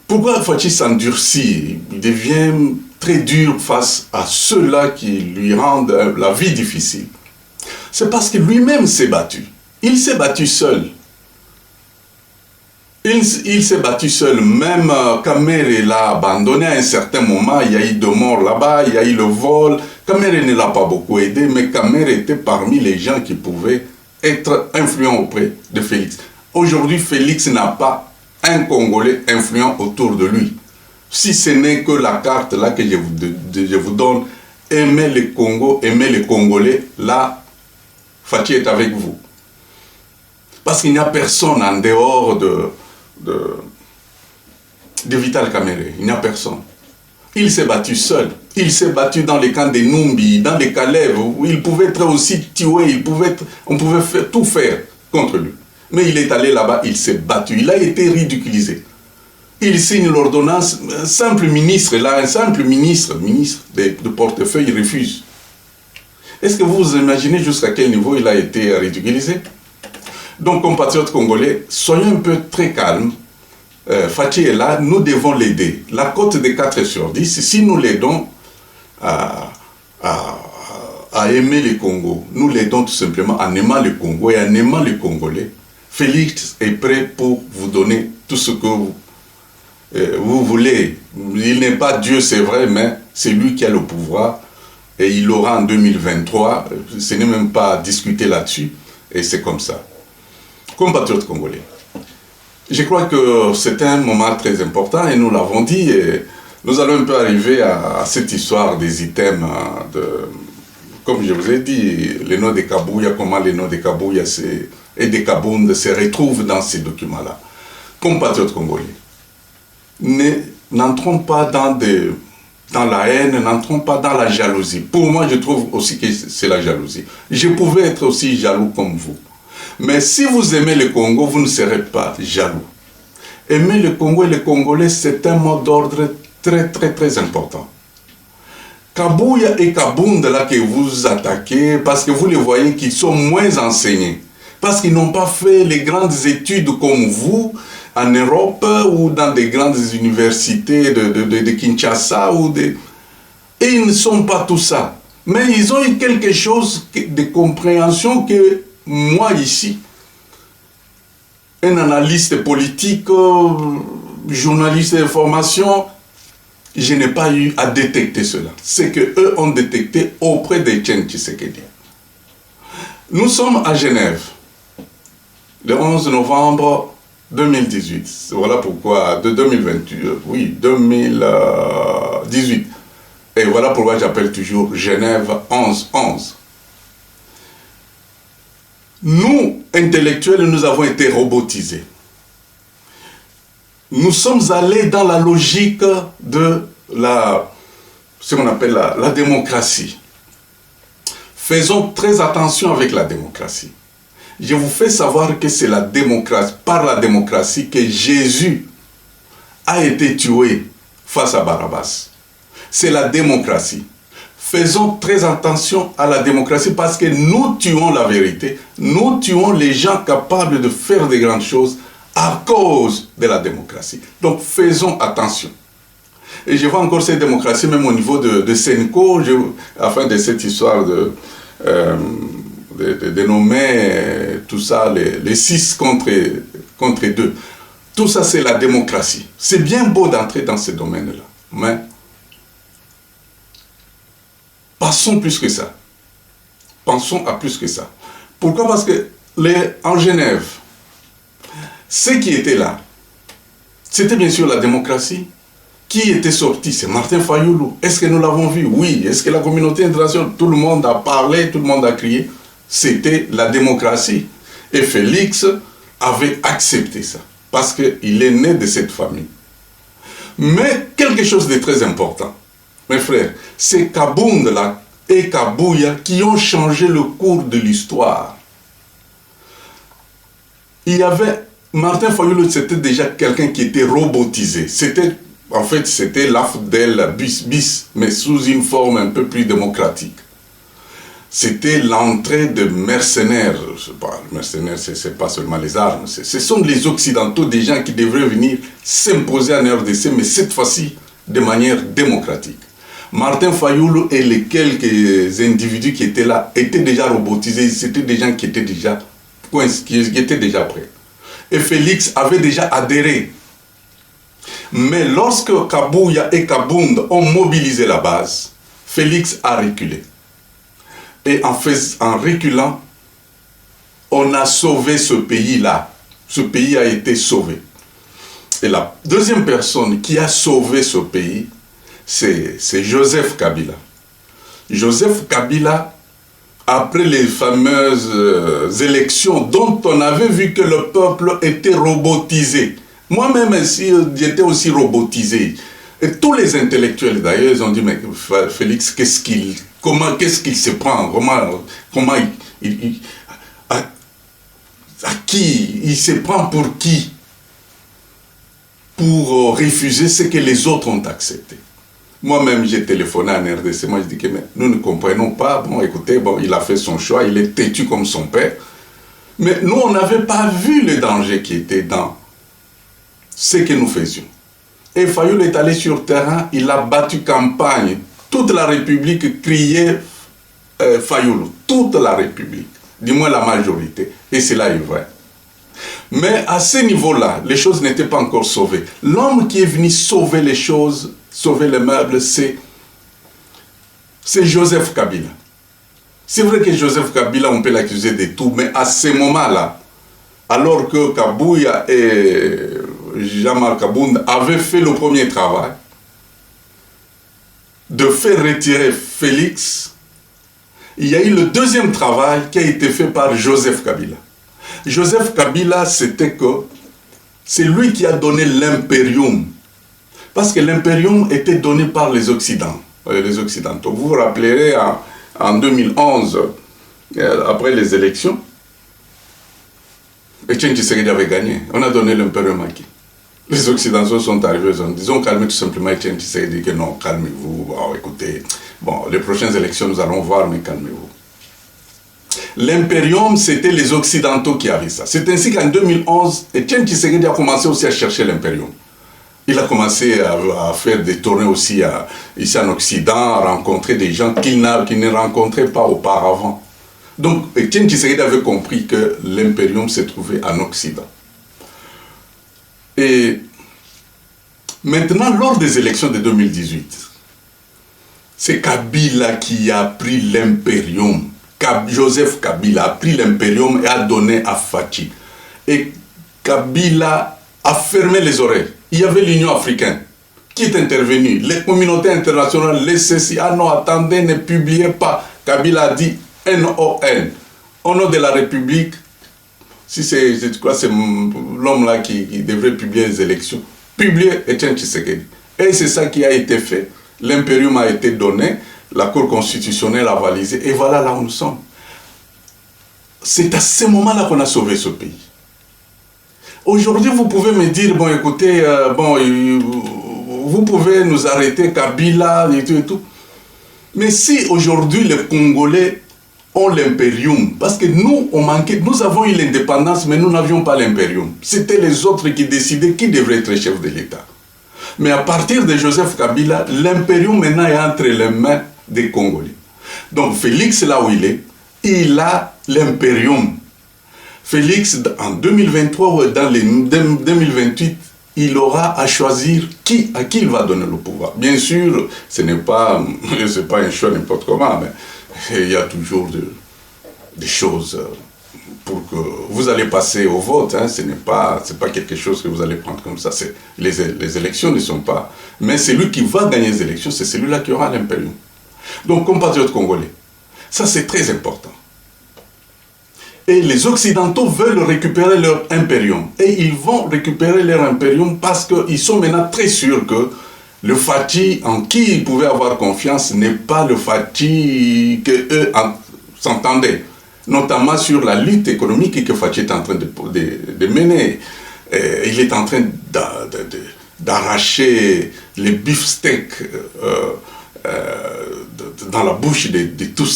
Pourquoi Fathi s'endurcit? Il devient très dur face à ceux-là qui lui rendent la vie difficile. C'est parce que lui-même s'est battu. Il s'est battu seul. Il s'est battu seul. Même Kamere l'a abandonné à un certain moment. Il y a eu deux morts là-bas, il y a eu le vol. Kamere ne l'a pas beaucoup aidé, mais Kamere était parmi les gens qui pouvaient être influents auprès de Félix. Aujourd'hui, Félix n'a pas un Congolais influent autour de lui. Si ce n'est que la carte là que je vous donne, aimez le Congo, aimez les Congolais, là, Fathi est avec vous. Parce qu'il n'y a personne en dehors de Vital Kamere. Il n'y a personne. Il s'est battu seul. Il s'est battu dans les camps des Numbi, dans les Caleb, où il pouvait être aussi tué, on pouvait tout faire contre lui. Mais il est allé là-bas, il s'est battu. Il a été ridiculisé. Il signe l'ordonnance, un simple ministre de portefeuille, il refuse. Est-ce que vous vous imaginez jusqu'à quel niveau il a été ridiculisé? Donc, compatriotes congolais, soyons un peu très calmes. Fathi est là, nous devons l'aider. La cote de 4/10, si nous l'aidons à aimer le Congo, nous l'aidons tout simplement en aimant le Congo et en aimant les Congolais. Félix est prêt pour vous donner tout ce que vous voulez, il n'est pas Dieu, c'est vrai, mais c'est lui qui a le pouvoir. Et il l'aura en 2023. Ce n'est même pas à discuter là-dessus. Et c'est comme ça. Compatriotes congolais, je crois que c'est un moment très important et nous l'avons dit. Et nous allons un peu arriver à cette histoire des items comme je vous ai dit, les noms de Kabouya, comment les noms de Kabouya et de Kabound se retrouvent dans ces documents-là. Compatriotes congolais, n'entrons pas dans la haine, n'entrons pas dans la jalousie. Pour moi, je trouve aussi que c'est la jalousie. Je pouvais être aussi jaloux comme vous. Mais si vous aimez le Congo, vous ne serez pas jaloux. Aimer le Congo et les Congolais, c'est un mot d'ordre très, très, très important. Kabouya et Kabound, là, que vous attaquez, parce que vous les voyez qu'ils sont moins enseignés. Parce qu'ils n'ont pas fait les grandes études comme vous, en Europe, ou dans des grandes universités de Kinshasa, et ils ne sont pas tout ça. Mais ils ont eu quelque chose de compréhension que moi, ici, un analyste politique, journaliste d'information, je n'ai pas eu à détecter cela. C'est qu'eux ont détecté auprès de Etienne Tshisekedi. Nous sommes à Genève, le 11 novembre 2018. Voilà pourquoi, de 2028, oui, 2018. Et voilà pourquoi j'appelle toujours Genève 11-11. Nous, intellectuels, nous avons été robotisés. Nous sommes allés dans la logique de ce qu'on appelle la démocratie. Faisons très attention avec la démocratie. Je vous fais savoir que c'est la démocratie, par la démocratie que Jésus a été tué face à Barabbas. C'est la démocratie. Faisons très attention à la démocratie parce que nous tuons la vérité, nous tuons les gens capables de faire de grandes choses à cause de la démocratie. Donc faisons attention. Et je vois encore cette démocratie même au niveau de Senko, afin de cette histoire de nommer tout ça, les 6 contre 2. Tout ça, c'est la démocratie. C'est bien beau d'entrer dans ce domaine-là, mais passons plus que ça. Pensons à plus que ça. Pourquoi? Parce que en Genève, ceux qui étaient là, c'était bien sûr la démocratie. Qui était sorti? C'est Martin Fayulu. Est-ce que nous l'avons vu? Oui. Est-ce que la communauté internationale, tout le monde a parlé, tout le monde a crié? C'était la démocratie. Et Félix avait accepté ça, parce qu'il est né de cette famille. Mais quelque chose de très important, mes frères, c'est Kabound là et Kabouya qui ont changé le cours de l'histoire. Il y avait Martin Fayulu, c'était déjà quelqu'un qui était robotisé. En fait, c'était l'AFDEL bis, mais sous une forme un peu plus démocratique. C'était l'entrée de mercenaires. Je sais pas, les mercenaires, c'est pas seulement les armes. Ce sont les Occidentaux, des gens qui devraient venir s'imposer en RDC, mais cette fois-ci, de manière démocratique. Martin Fayulu et les quelques individus qui étaient là étaient déjà robotisés. C'était des gens qui étaient déjà prêts. Et Félix avait déjà adhéré. Mais lorsque Kabouya et Kabound ont mobilisé la base, Félix a reculé. Et en reculant, on a sauvé ce pays-là. Ce pays a été sauvé. Et la deuxième personne qui a sauvé ce pays, c'est Joseph Kabila. Joseph Kabila, après les fameuses élections dont on avait vu que le peuple était robotisé. Moi-même, j'étais aussi robotisé. Et tous les intellectuels, d'ailleurs, ils ont dit, mais Félix, qu'est-ce qu'il se prend? Comment à qui? Il se prend pour qui? Pour refuser ce que les autres ont accepté. Moi-même, j'ai téléphoné à RDC. Moi, je dis que mais nous ne comprenons pas. Bon, écoutez, il a fait son choix. Il est têtu comme son père. Mais nous, on n'avait pas vu le danger qui était dans ce que nous faisions. Et Fayulu est allé sur le terrain. Il a battu campagne. Toute la République criait Fayulu. Toute la République. Du moins la majorité. Et cela est vrai. Mais à ce niveau-là, les choses n'étaient pas encore sauvées. L'homme qui est venu sauver les choses, sauver les meubles, c'est Joseph Kabila. C'est vrai que Joseph Kabila, on peut l'accuser de tout, mais à ce moment-là, alors que Kabouya et Jean-Marc Kabound avaient fait le premier travail, de faire retirer Félix, il y a eu le deuxième travail qui a été fait par Joseph Kabila. Joseph Kabila, c'était que c'est lui qui a donné l'impérium. Parce que l'impérium était donné par les Occidentaux. Vous vous rappellerez en 2011, après les élections, Etienne Tshisekedi avait gagné. On a donné l'impérium à qui? Les Occidentaux sont arrivés, ils ont calmé tout simplement Etienne Tshisekedi, que non, calmez-vous, bon, écoutez, bon, les prochaines élections, nous allons voir, mais calmez-vous. L'impérium, c'était les Occidentaux qui avaient ça. C'est ainsi qu'en 2011, Etienne Tshisekedi a commencé aussi à chercher l'impérium. Il a commencé à faire des tournées aussi ici en Occident, à rencontrer des gens qu'il ne rencontrait pas auparavant. Donc, Etienne Tshisekedi avait compris que l'impérium se trouvait en Occident. Et maintenant, lors des élections de 2018, c'est Kabila qui a pris l'impérium. Joseph Kabila a pris l'impérium et a donné à Fachi. Et Kabila a fermé les oreilles. Il y avait l'Union africaine qui est intervenue. Les communautés internationales, les CECI, ah non, attendez, ne publiez pas. Kabila a dit NON, au nom de la République. Si c'est l'homme-là qui devrait publier les élections, publier Etienne Tshisekedi. Et c'est ça qui a été fait. L'impérium a été donné, la Cour constitutionnelle a validé, et voilà là où nous sommes. C'est à ce moment-là qu'on a sauvé ce pays. Aujourd'hui, vous pouvez me dire, bon, écoutez, vous pouvez nous arrêter, Kabila, et tout. Mais si aujourd'hui les Congolais ont l'impérium, parce que nous, on manquait, nous avons eu l'indépendance, mais nous n'avions pas l'impérium. C'était les autres qui décidaient qui devrait être chef de l'État. Mais à partir de Joseph Kabila, l'impérium maintenant est entre les mains des Congolais. Donc Félix, là où il a l'impérium. Félix, en 2023 ou dans les 2028, il aura à choisir à qui il va donner le pouvoir. Bien sûr, ce n'est pas un choix n'importe comment, mais il y a toujours des choses pour que vous allez passer au vote. Hein, ce n'est pas quelque chose que vous allez prendre comme ça. Les élections ne sont pas... Mais celui qui va gagner les élections, c'est celui-là qui aura l'impérium. Donc, compatriotes congolais, ça c'est très important. Et les Occidentaux veulent récupérer leur impérium. Et ils vont récupérer leur impérium parce qu'ils sont maintenant très sûrs que le Fachi en qui ils pouvaient avoir confiance n'est pas le Fachi qu'eux s'entendaient. Notamment sur la lutte économique que Fachi est en train de mener. Il est en train d'arracher les beefsteaks dans la bouche de tous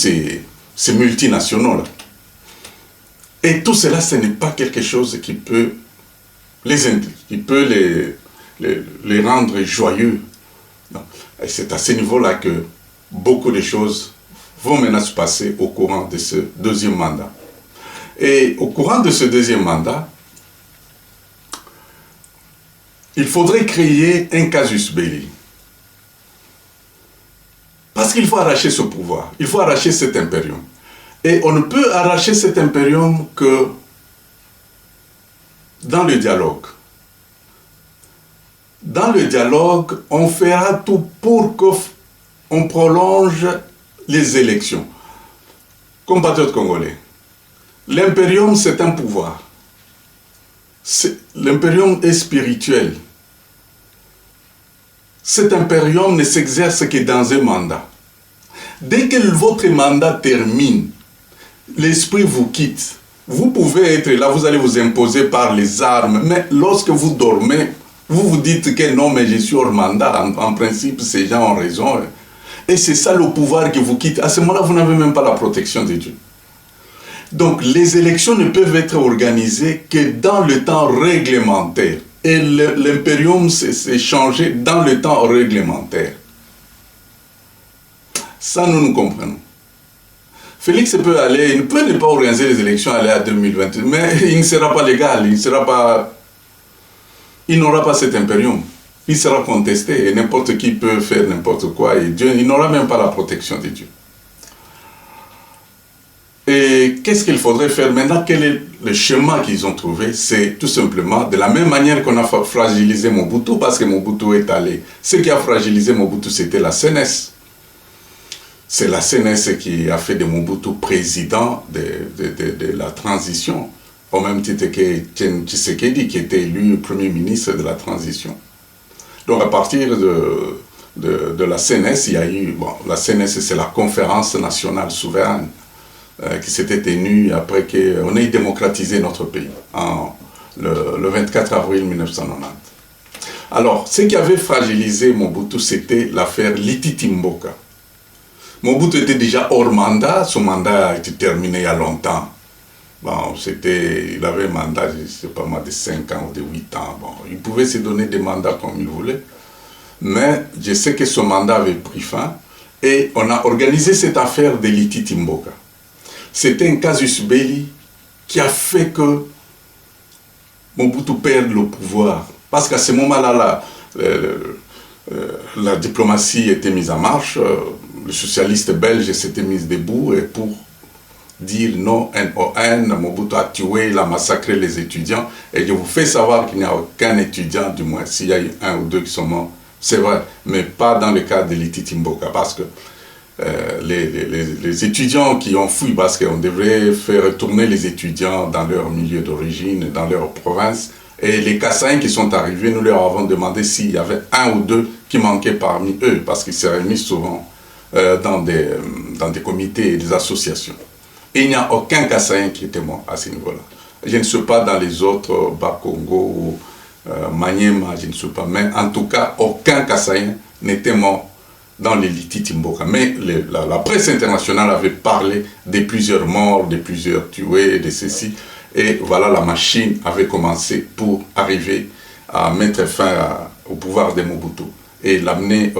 ces multinationaux-là. Et tout cela, ce n'est pas quelque chose qui peut les rendre joyeux. Et c'est à ce niveau-là que beaucoup de choses vont maintenant se passer au courant de ce deuxième mandat. Et au courant de ce deuxième mandat, il faudrait créer un casus belli. Parce qu'il faut arracher ce pouvoir, il faut arracher cet impérium. Et on ne peut arracher cet impérium que dans le dialogue. Dans le dialogue, on fera tout pour qu'on prolonge les élections. Compatriotes congolais, l'impérium c'est un pouvoir. L'impérium est spirituel. Cet impérium ne s'exerce que dans un mandat. Dès que votre mandat termine, l'esprit vous quitte. Vous pouvez être là, vous allez vous imposer par les armes, mais lorsque vous dormez, vous vous dites que non, mais je suis hors mandat. En principe, ces gens ont raison. Et c'est ça le pouvoir qui vous quitte. À ce moment-là, vous n'avez même pas la protection de Dieu. Donc, les élections ne peuvent être organisées que dans le temps réglementaire. Et l'impérium s'est changé dans le temps réglementaire. Ça, nous comprenons. Félix peut aller, il peut ne pas organiser les élections, aller à 2022, mais il ne sera pas légal, il n'aura pas cet impérium. Il sera contesté et n'importe qui peut faire n'importe quoi et Dieu, il n'aura même pas la protection de Dieu. Et qu'est-ce qu'il faudrait faire maintenant? Quel est le chemin qu'ils ont trouvé? C'est tout simplement de la même manière qu'on a fragilisé Mobutu, parce que Mobutu est allé. Ce qui a fragilisé Mobutu, c'était la CNS. C'est la CNS qui a fait de Mobutu président de la transition, au même titre que Etienne Tshisekedi, qui était élu premier ministre de la transition. Donc à partir de la CNS, il y a eu, bon, la CNS c'est la conférence nationale souveraine qui s'était tenue après qu'on ait démocratisé notre pays, le 24 avril 1990. Alors, ce qui avait fragilisé Mobutu, c'était l'affaire Lititi Mboka. Mobutu était déjà hors mandat, son mandat a été terminé il y a longtemps. Bon, il avait un mandat, je ne sais pas moi, de 5 ans ou de 8 ans. Bon, il pouvait se donner des mandats comme il voulait. Mais je sais que son mandat avait pris fin et on a organisé cette affaire de Lititi Mboka. C'était un casus belli qui a fait que Mobutu perde le pouvoir. Parce qu'à ce moment-là, la diplomatie était mise en marche, le socialiste belge s'était mis debout et pour dire non, NON, Mobutu a tué, il a massacré les étudiants. Et je vous fais savoir qu'il n'y a aucun étudiant, du moins, s'il y a eu un ou deux qui sont morts, c'est vrai, mais pas dans le cas de Lititi Mboka, parce que les étudiants qui ont fui, parce qu'on devrait faire retourner les étudiants dans leur milieu d'origine, dans leur province, et les Kassaïens qui sont arrivés, nous leur avons demandé s'il y avait un ou deux qui manquaient parmi eux, parce qu'ils se réunissent souvent dans des comités et des associations. Et il n'y a aucun Kassaïen qui était mort à ce niveau-là. Je ne sais pas dans les autres, Bakongo ou Maniema, je ne sais pas, mais en tout cas, aucun Kassaïen n'était mort dans les Lititi Mboka. Mais la presse internationale avait parlé de plusieurs morts, de plusieurs tués, de ceci. Et voilà, la machine avait commencé pour arriver à mettre fin au pouvoir de Mobutu et l'amener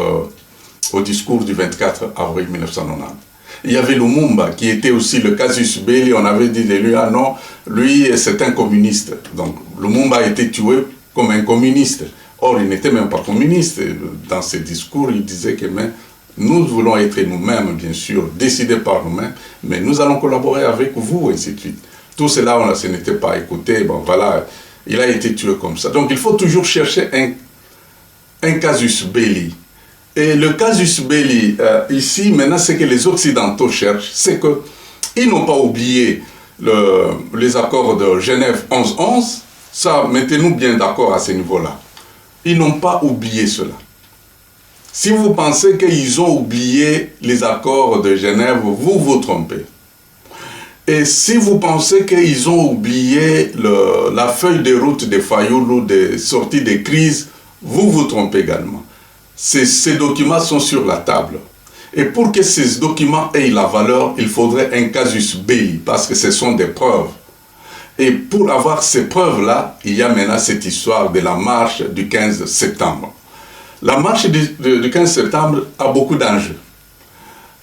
au discours du 24 avril 1990. Il y avait Lumumba qui était aussi le casus belli. On avait dit de lui, ah non, lui c'est un communiste. Donc Lumumba a été tué comme un communiste. Or, il n'était même pas communiste. Dans ses discours, il disait que mais, nous voulons être nous-mêmes, bien sûr, décidés par nous-mêmes, mais nous allons collaborer avec vous, et ainsi de suite. Tout cela, on ne n'était pas écouté. Bon, voilà, il a été tué comme ça. Donc, il faut toujours chercher un casus belli. Et le casus belli, ici, maintenant, ce que les Occidentaux cherchent, c'est qu'ils n'ont pas oublié les accords de Genève 11-11. Ça, mettez-nous bien d'accord à ce niveau-là. Ils n'ont pas oublié cela. Si vous pensez qu'ils ont oublié les accords de Genève, vous vous trompez. Et si vous pensez qu'ils ont oublié la feuille de route de Fayoulou, des sorties de crise, vous vous trompez également. Ces documents sont sur la table. Et pour que ces documents aient la valeur, il faudrait un casus belli, parce que ce sont des preuves. Et pour avoir ces preuves-là, il y a maintenant cette histoire de la marche du 15 septembre. La marche du 15 septembre a beaucoup d'enjeux.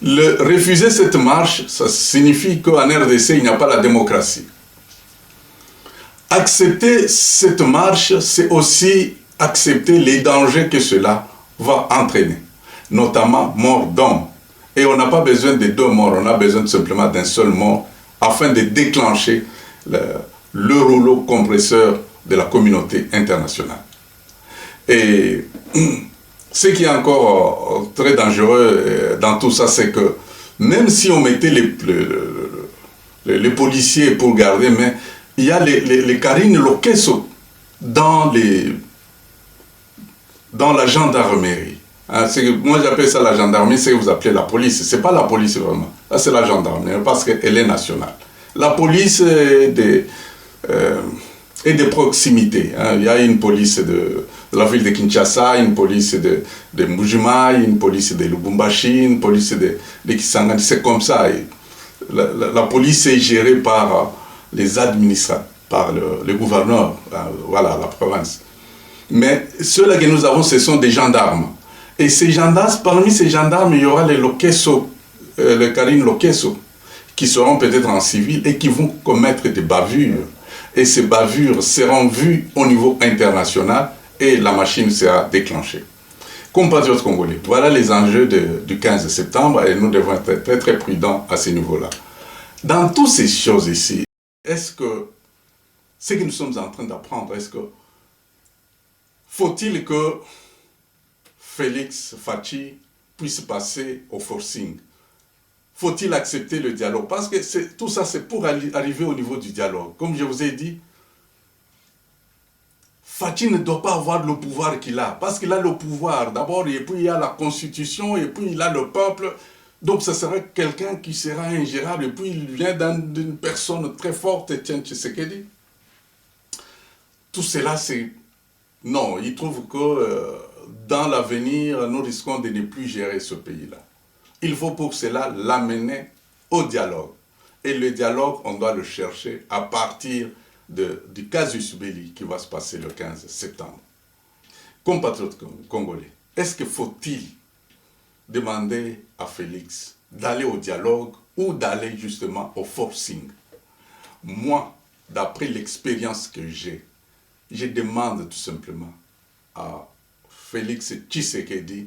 Refuser cette marche, ça signifie qu'en RDC, il n'y a pas la démocratie. Accepter cette marche, c'est aussi accepter les dangers que cela va entraîner, notamment mort d'hommes. Et on n'a pas besoin de 2 morts, on a besoin simplement d'un seul mort afin de déclencher le rouleau compresseur de la communauté internationale. Et ce qui est encore très dangereux dans tout ça, c'est que même si on mettait les policiers pour garder, mais il y a les Karine Lokeso dans la gendarmerie. Hein, moi j'appelle ça la gendarmerie, c'est que vous appelez la police. Ce n'est pas la police vraiment, là c'est la gendarmerie parce qu'elle est nationale. La police est de proximité. Hein. Il y a une police de la ville de Kinshasa, une police de Mbujimai, une police de Lubumbashi, une police de Kisangani. C'est comme ça. Et la police est gérée par les administrateurs, par le gouverneur, voilà, la province. Mais ceux-là que nous avons, ce sont des gendarmes. Et ces gendarmes, parmi ces gendarmes, il y aura les Lokeso, les Karine Lokeso, qui seront peut-être en civil et qui vont commettre des bavures. Et ces bavures seront vues au niveau international et la machine sera déclenchée. Compatriotes congolais, voilà les enjeux du 15 septembre et nous devons être très très prudents à ce niveau-là. Dans toutes ces choses ici, est-ce que ce que nous sommes en train d'apprendre, est-ce que faut-il que Félix Fachi puisse passer au forcing? Faut-il accepter le dialogue? Parce que tout ça, c'est pour arriver au niveau du dialogue. Comme je vous ai dit, Fachi ne doit pas avoir le pouvoir qu'il a. Parce qu'il a le pouvoir, d'abord, et puis il y a la constitution, et puis il a le peuple. Donc, ce serait quelqu'un qui sera ingérable. Et puis, il vient d'une personne très forte, Etienne Tshisekedi. Tout cela, c'est... Non, il trouve que dans l'avenir, nous risquons de ne plus gérer ce pays-là. Il faut pour cela l'amener au dialogue. Et le dialogue, on doit le chercher à partir du casus belli qui va se passer le 15 septembre. Compatriotes congolais, est-ce qu'il faut-il demander à Félix d'aller au dialogue ou d'aller justement au forcing? Moi, d'après l'expérience que j'ai, je demande tout simplement à Félix Tshisekedi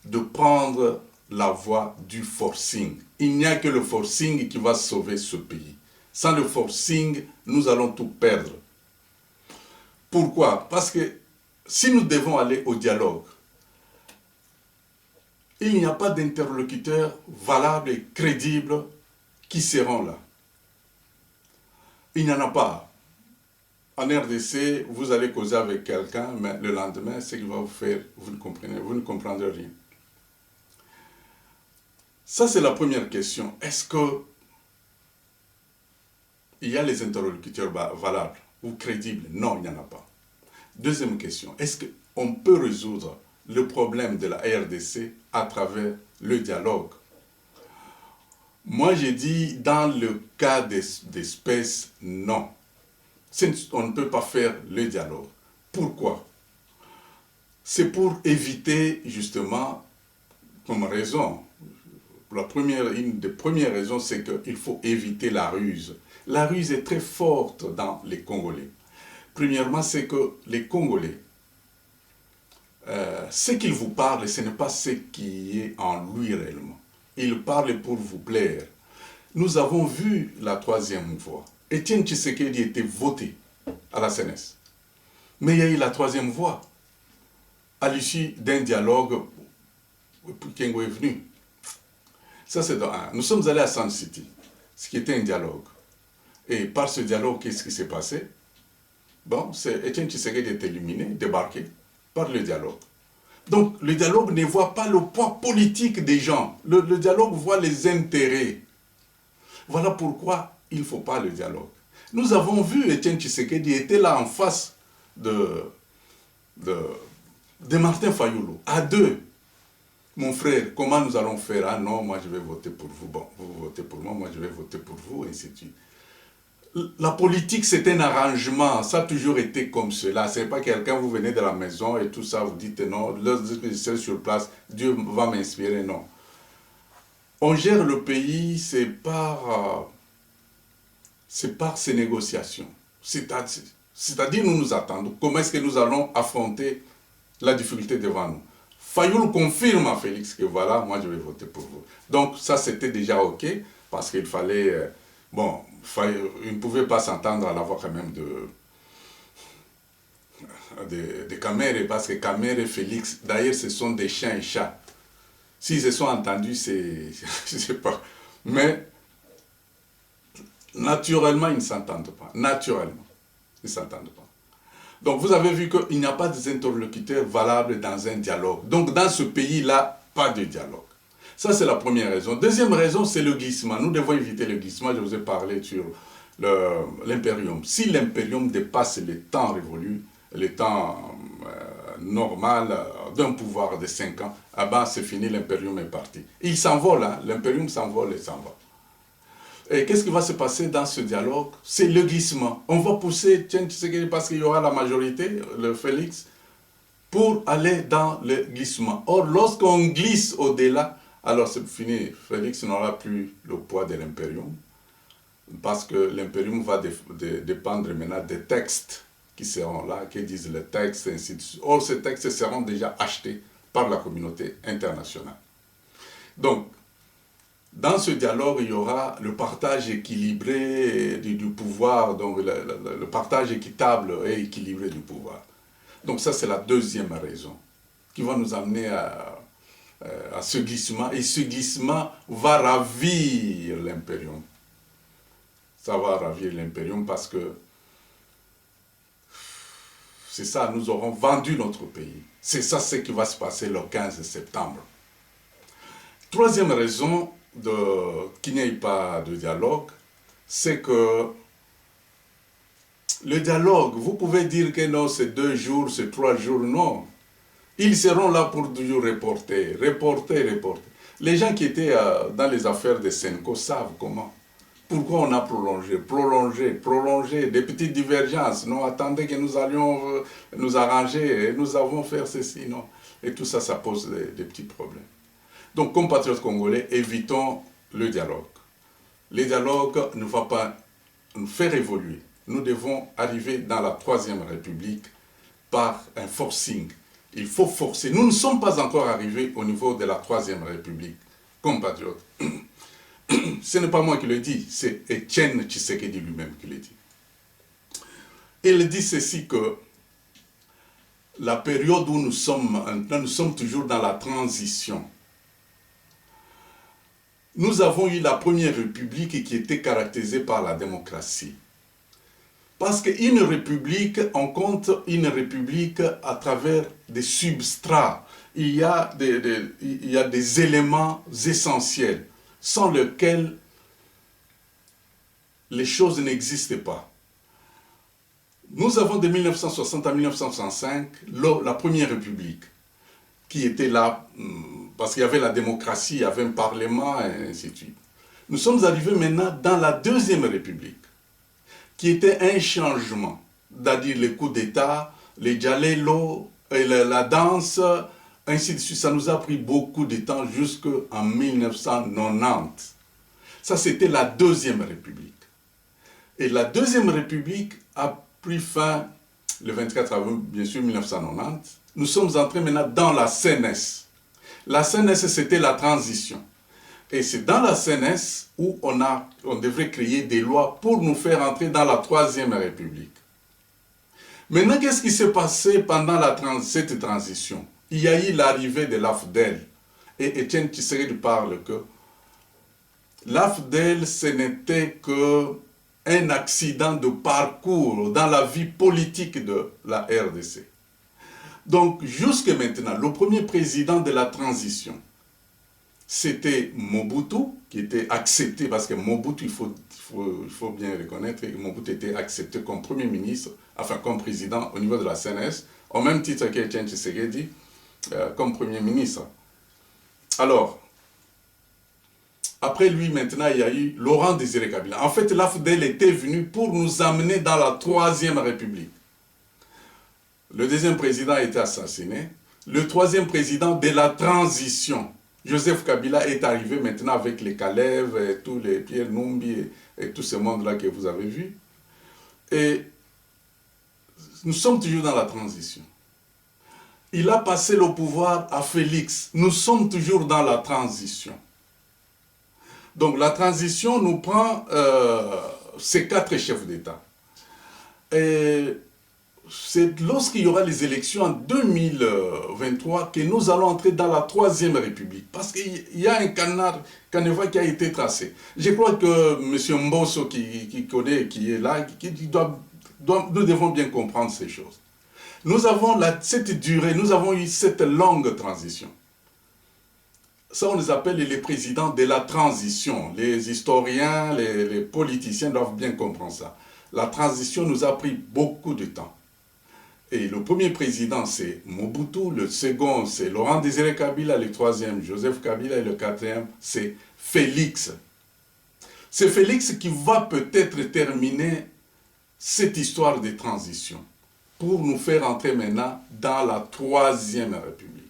de prendre la voie du forcing. Il n'y a que le forcing qui va sauver ce pays. Sans le forcing, nous allons tout perdre. Pourquoi? Parce que si nous devons aller au dialogue, il n'y a pas d'interlocuteurs valables et crédibles qui seront là. Il n'y en a pas. En RDC, vous allez causer avec quelqu'un, mais le lendemain, ce qu'il va vous faire, vous ne comprendrez rien. Ça, c'est la première question. Est-ce que il y a les interlocuteurs valables ou crédibles? Non, il n'y en a pas. Deuxième question. Est-ce qu'on peut résoudre le problème de la RDC à travers le dialogue? Moi, j'ai dit, dans le cas d'espèces, non. On ne peut pas faire le dialogue. Pourquoi? C'est pour éviter, justement, comme raison. Une des premières raisons, c'est qu'il faut éviter la ruse. La ruse est très forte dans les Congolais. Premièrement, c'est que les Congolais, ce qu'ils vous parlent, ce n'est pas ce qui est en lui réellement. Ils parlent pour vous plaire. Nous avons vu la troisième voie. Etienne Tshisekedi était voté à la CNES. Mais il y a eu la troisième voie. À l'issue d'un dialogue, Kengo est venu. Ça, c'est dans un. Nous sommes allés à Sun City, ce qui était un dialogue. Et par ce dialogue, qu'est-ce qui s'est passé? Bon, Etienne Tshisekedi est éliminé, débarqué par le dialogue. Donc, le dialogue ne voit pas le poids politique des gens. Le dialogue voit les intérêts. Voilà pourquoi il ne faut pas le dialogue. Nous avons vu Etienne Tshisekedi était là en face de Martin Fayulu, à deux. Mon frère, comment nous allons faire? Ah non, moi je vais voter pour vous. Bon, vous votez pour moi, moi je vais voter pour vous, et ainsi de suite. La politique, c'est un arrangement. Ça a toujours été comme cela. Ce n'est pas quelqu'un, vous venez de la maison et tout ça, vous dites non, lorsque je serai sur place, Dieu va m'inspirer. Non. On gère le pays, c'est par ces négociations. C'est-à-dire, nous nous attendons. Comment est-ce que nous allons affronter la difficulté devant nous? Fayoul confirme à Félix que voilà, moi je vais voter pour vous. Donc ça c'était déjà ok, parce qu'il fallait... bon, il ne pouvait pas s'entendre à la voix quand même de Kamere, parce que Kamere et Félix, d'ailleurs ce sont des chiens et chats. S'ils se sont entendus, c'est... je ne sais pas. Mais naturellement, ils ne s'entendent pas. Naturellement, ils ne s'entendent pas. Donc, vous avez vu qu'il n'y a pas d'interlocuteurs valables dans un dialogue. Donc, dans ce pays-là, pas de dialogue. Ça, c'est la première raison. Deuxième raison, c'est le glissement. Nous devons éviter le glissement. Je vous ai parlé sur l'impérium. Si l'impérium dépasse les temps révolus, les temps normal d'un pouvoir de 5 ans, ah ben, c'est fini, l'impérium est parti. Il s'envole, hein? L'impérium s'envole et s'en va. Et qu'est-ce qui va se passer dans ce dialogue? C'est le glissement. On va pousser, tiens, tu sais, parce qu'il y aura la majorité, le Félix, pour aller dans le glissement. Or, lorsqu'on glisse au-delà, alors c'est fini. Félix n'aura plus le poids de l'impérium. parce que l'impérium va dépendre maintenant des textes qui seront là, qui disent les textes, ainsi de suite. Or, ces textes seront déjà achetés par la communauté internationale. Donc, dans ce dialogue, il y aura le partage équilibré du pouvoir, donc le partage équitable et équilibré du pouvoir. Donc ça, c'est la deuxième raison qui va nous amener à ce glissement. Et ce glissement va ravir l'impérium. Ça va ravir l'impérium parce que c'est ça, nous aurons vendu notre pays. C'est ça ce qui va se passer le 15 septembre. Troisième raison qu'il n'y ait pas de dialogue, c'est que le dialogue, vous pouvez dire que non, c'est 2 jours, c'est 3 jours, non. Ils seront là pour toujours reporter. Les gens qui étaient dans les affaires de Senco savent comment. Pourquoi on a prolongé, des petites divergences. Non, attendez que nous allions nous arranger et nous avons fait ceci, non. Et tout ça, ça pose des petits problèmes. Donc, compatriotes congolais, évitons le dialogue. Le dialogue ne va pas nous faire évoluer. Nous devons arriver dans la Troisième République par un forcing. Il faut forcer. Nous ne sommes pas encore arrivés au niveau de la Troisième République, compatriotes. Ce n'est pas moi qui le dis, c'est Étienne Tshisekedi lui-même qui le dit. Il dit ceci que la période où nous sommes toujours dans la transition. Nous avons eu la Première République qui était caractérisée par la démocratie. Parce qu'une république, on compte une république à travers des substrats. Il y a des éléments essentiels sans lesquels les choses n'existent pas. Nous avons de 1960 à 1965 la Première République qui était là parce qu'il y avait la démocratie, il y avait un parlement et ainsi de suite. Nous sommes arrivés maintenant dans la Deuxième République qui était un changement, c'est-à-dire les coups d'État, les djalelo, la danse, ainsi de suite. Ça nous a pris beaucoup de temps jusqu'en 1990. Ça, c'était la Deuxième République. Et la Deuxième République a pris fin le 24 avril, bien sûr, 1990. Nous sommes entrés maintenant dans la CNS. La CNS, c'était la transition. Et c'est dans la CNS où on devrait créer des lois pour nous faire entrer dans la Troisième République. Maintenant, qu'est-ce qui s'est passé pendant cette transition? Il y a eu l'arrivée de l'AFDEL. Et Étienne Tshisekedi parle que l'AFDEL, ce n'était qu'un accident de parcours dans la vie politique de la RDC. Donc, jusque maintenant, le premier président de la transition, c'était Mobutu, qui était accepté, parce que Mobutu, il faut bien reconnaître, Mobutu était accepté comme Premier ministre, enfin comme président au niveau de la CNS, au même titre qu'Étienne Tshisekedi, comme Premier ministre. Alors, après lui, maintenant, il y a eu Laurent Désiré Kabila. En fait, l'AFDEL était venu pour nous amener dans la Troisième République. Le deuxième président a été assassiné. Le troisième président de la transition, Joseph Kabila, est arrivé maintenant avec les Kalev, et tous les Pierre Numbi et tout ce monde-là que vous avez vu. Et nous sommes toujours dans la transition. Il a passé le pouvoir à Félix. Nous sommes toujours dans la transition. Donc la transition nous prend ces 4 chefs d'État. Et c'est lorsqu'il y aura les élections en 2023 que nous allons entrer dans la Troisième République. Parce qu'il y a un canevas qui a été tracé. Je crois que M. Mbosso qui connaît, qui est là, nous devons bien comprendre ces choses. Nous avons cette durée, nous avons eu cette longue transition. Ça, on les appelle les présidents de la transition. Les historiens, les politiciens doivent bien comprendre ça. La transition nous a pris beaucoup de temps. Et le premier président, c'est Mobutu. Le second, c'est Laurent Désiré Kabila. Le troisième, Joseph Kabila. Et le quatrième, c'est Félix. C'est Félix qui va peut-être terminer cette histoire de transition pour nous faire entrer maintenant dans la Troisième République.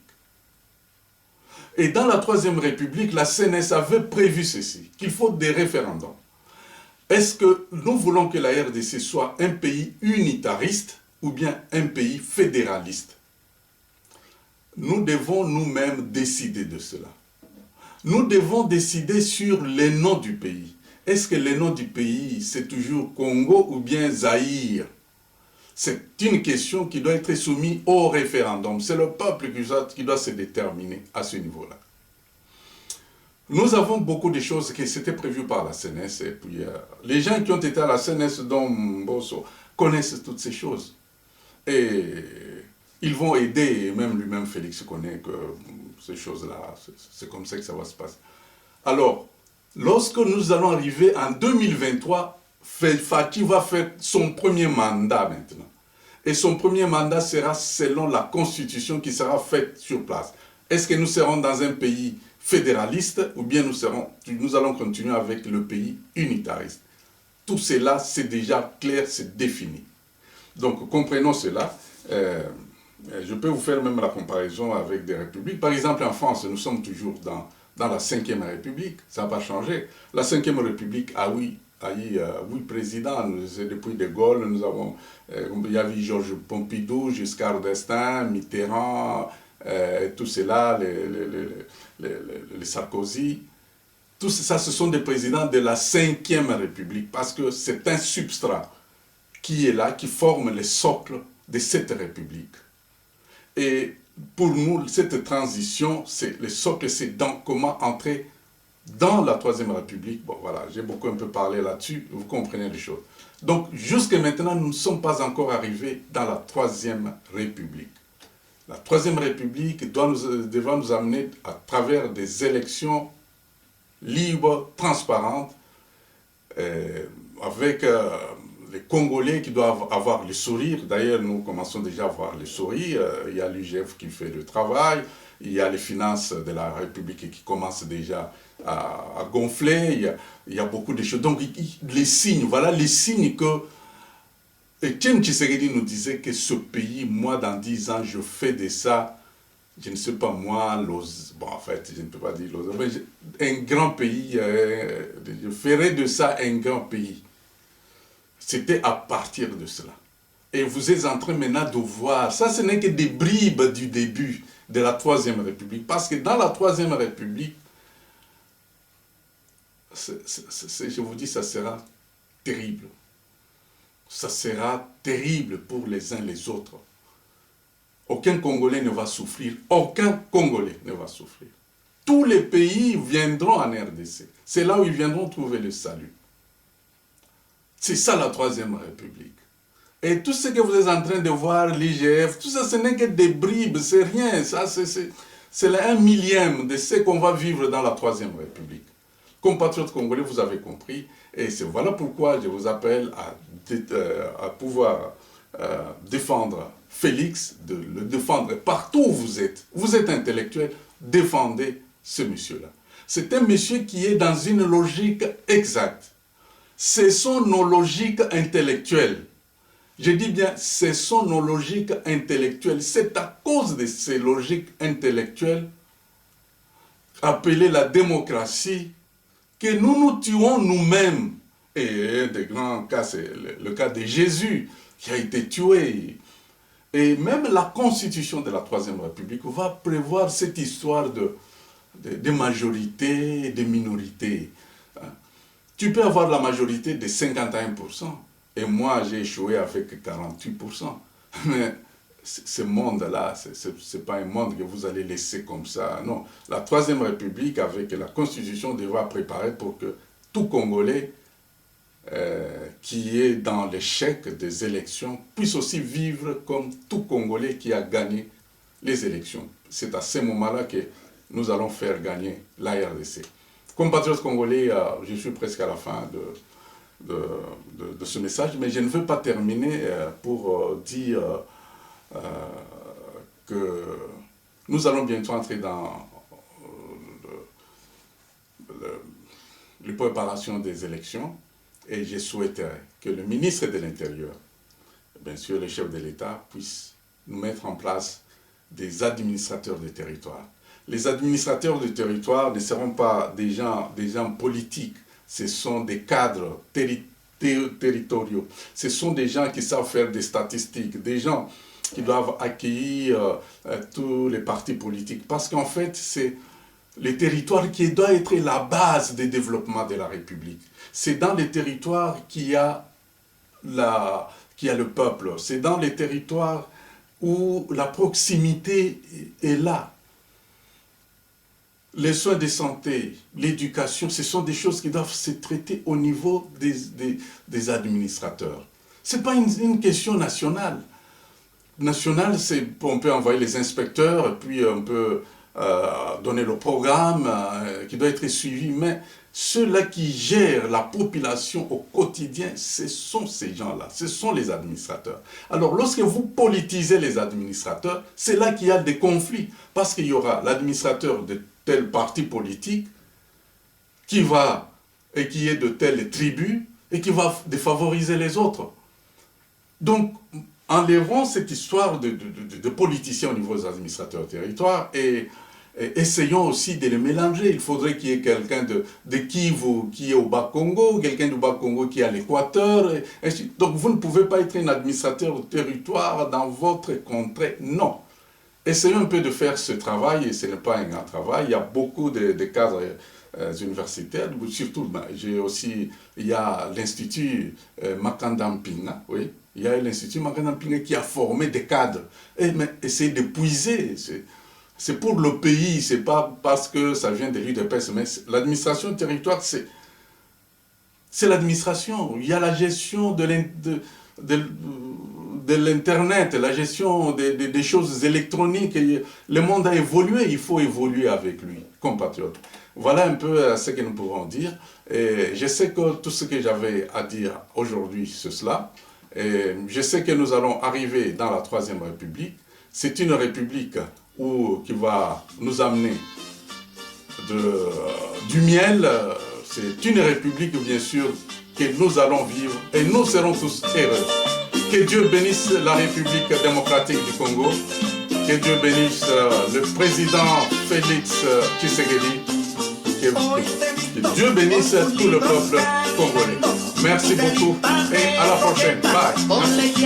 Et dans la Troisième République, la CNS avait prévu ceci, qu'il faut des référendums. Est-ce que nous voulons que la RDC soit un pays unitariste ou bien un pays fédéraliste? Nous devons nous-mêmes décider de cela. Nous devons décider sur les noms du pays. Est-ce que le nom du pays, c'est toujours Congo ou bien Zaïre? C'est une question qui doit être soumise au référendum. C'est le peuple qui doit se déterminer à ce niveau-là. Nous avons beaucoup de choses qui étaient prévues par la CNES. Et puis, les gens qui ont été à la CNES, dont Mbosso, connaissent toutes ces choses. Et ils vont aider, et même lui-même, Félix, connaît que ces choses-là, c'est comme ça que ça va se passer. Alors, lorsque nous allons arriver en 2023, Fati va faire son premier mandat maintenant. Et son premier mandat sera selon la constitution qui sera faite sur place. Est-ce que nous serons dans un pays fédéraliste ou bien nous allons continuer avec le pays unitariste? Tout cela, c'est déjà clair, c'est défini. Donc, comprenons cela. Je peux vous faire même la comparaison avec des républiques. Par exemple, en France, nous sommes toujours dans la 5e République. Ça n'a pas changé. La 5e République a eu 8 présidents. Depuis De Gaulle, nous avons, il y avait Georges Pompidou, Giscard d'Estaing, Mitterrand, tout cela, les Sarkozy. Tout ça, ce sont des présidents de la 5e République parce que c'est un substrat qui est là, qui forme le socle de cette République. Et pour nous, cette transition, le socle, c'est comment entrer dans la 3e République. Bon, voilà, j'ai beaucoup un peu parlé là-dessus, vous comprenez les choses. Donc, jusqu'à maintenant, nous ne sommes pas encore arrivés dans la 3e République. La 3e République devra nous amener à travers des élections libres, transparentes, avec les Congolais qui doivent avoir le sourire. D'ailleurs, nous commençons déjà à voir le sourire. Il y a l'UGF qui fait le travail. Il y a les finances de la République qui commencent déjà à gonfler. Il y a beaucoup de choses. Donc, les signes, voilà les signes que Etienne Tshisekedi nous disait que ce pays, moi, dans 10 ans, je fais de ça, je ne sais pas moi, bon, en fait, je ne peux pas dire un grand pays, je ferai de ça un grand pays. C'était à partir de cela. Et vous êtes en train maintenant de voir, ça ce n'est que des bribes du début de la 3e République. Parce que dans la 3e République, je vous dis, ça sera terrible. Ça sera terrible pour les uns les autres. Aucun Congolais ne va souffrir. Aucun Congolais ne va souffrir. Tous les pays viendront en RDC. C'est là où ils viendront trouver le salut. C'est ça la 3e République. Et tout ce que vous êtes en train de voir, l'IGF, tout ça, ce n'est que des bribes, c'est rien. Ça, c'est le 1/1000e de ce qu'on va vivre dans la 3e République. Compatriotes congolais, vous avez compris. Et voilà pourquoi je vous appelle à pouvoir défendre Félix, de le défendre partout où vous êtes. Vous êtes intellectuel, défendez ce monsieur-là. C'est un monsieur qui est dans une logique exacte. Ce sont nos logiques intellectuelles. Je dis bien, ce sont nos logiques intellectuelles. C'est à cause de ces logiques intellectuelles, appelées la démocratie, que nous nous tuons nous-mêmes. Et des grands cas, c'est le cas de Jésus, qui a été tué. Et même la constitution de la 3e République va prévoir cette histoire de majorité et de minorité. Tu peux avoir la majorité de 51%. Et moi, j'ai échoué avec 48%. Mais ce monde-là, ce n'est pas un monde que vous allez laisser comme ça. Non. La 3e République, avec la Constitution, devra préparer pour que tout Congolais qui est dans l'échec des élections puisse aussi vivre comme tout Congolais qui a gagné les élections. C'est à ce moment-là que nous allons faire gagner la RDC. Compatriotes congolais, je suis presque à la fin de ce message, mais je ne veux pas terminer pour dire que nous allons bientôt entrer dans les préparations des élections et je souhaiterais que le ministre de l'Intérieur, bien sûr le chef de l'État, puisse nous mettre en place des administrateurs de territoire. Les administrateurs de territoire ne seront pas des gens politiques. ce sont des cadres territoriaux. Ce sont des gens qui savent faire des statistiques, des gens qui doivent accueillir tous les partis politiques. Parce qu'en fait, c'est les territoires qui doivent être la base du développement de la République. C'est dans les territoires qu'il y a le peuple. C'est dans les territoires où la proximité est là. Les soins de santé, l'éducation, ce sont des choses qui doivent se traiter au niveau des administrateurs. Ce n'est pas une question nationale. Nationale, on peut envoyer les inspecteurs, et puis on peut donner le programme qui doit être suivi, mais ceux-là qui gèrent la population au quotidien, ce sont ces gens-là, ce sont les administrateurs. Alors, lorsque vous politisez les administrateurs, c'est là qu'il y a des conflits, parce qu'il y aura l'administrateur de tel parti politique qui est de telle tribu et qui va défavoriser les autres. Donc, enlevons cette histoire de politiciens au niveau des administrateurs territoires et essayons aussi de les mélanger. Il faudrait qu'il y ait quelqu'un de Kivu qui est au Bas-Congo, quelqu'un du Bas-Congo qui est à l'Équateur. Donc vous ne pouvez pas être un administrateur du territoire dans votre contrée. Non. Essayons un peu de faire ce travail, et ce n'est pas un grand travail. Il y a beaucoup de cadres universitaires, surtout, il y a l'Institut Makanda Mpinga, oui. Il y a l'Institut Makanda Mpinga qui a formé des cadres. Mais essayer de puiser, c'est pour le pays, c'est pas parce que ça vient de l'UDPS, mais l'administration du territoire, c'est l'administration. Il y a la gestion de l'Internet, la gestion des choses électroniques. Le monde a évolué, il faut évoluer avec lui, compatriotes. Voilà un peu ce que nous pouvons dire. Et je sais que tout ce que j'avais à dire aujourd'hui, c'est cela. Et je sais que nous allons arriver dans la Troisième République. C'est une république qui va nous amener du miel. C'est une république, bien sûr, que nous allons vivre et nous serons tous heureux. Que Dieu bénisse la République démocratique du Congo. Que Dieu bénisse le président Félix Tshisekedi. Que Dieu bénisse tout le peuple congolais. Merci beaucoup et à la prochaine. Bye.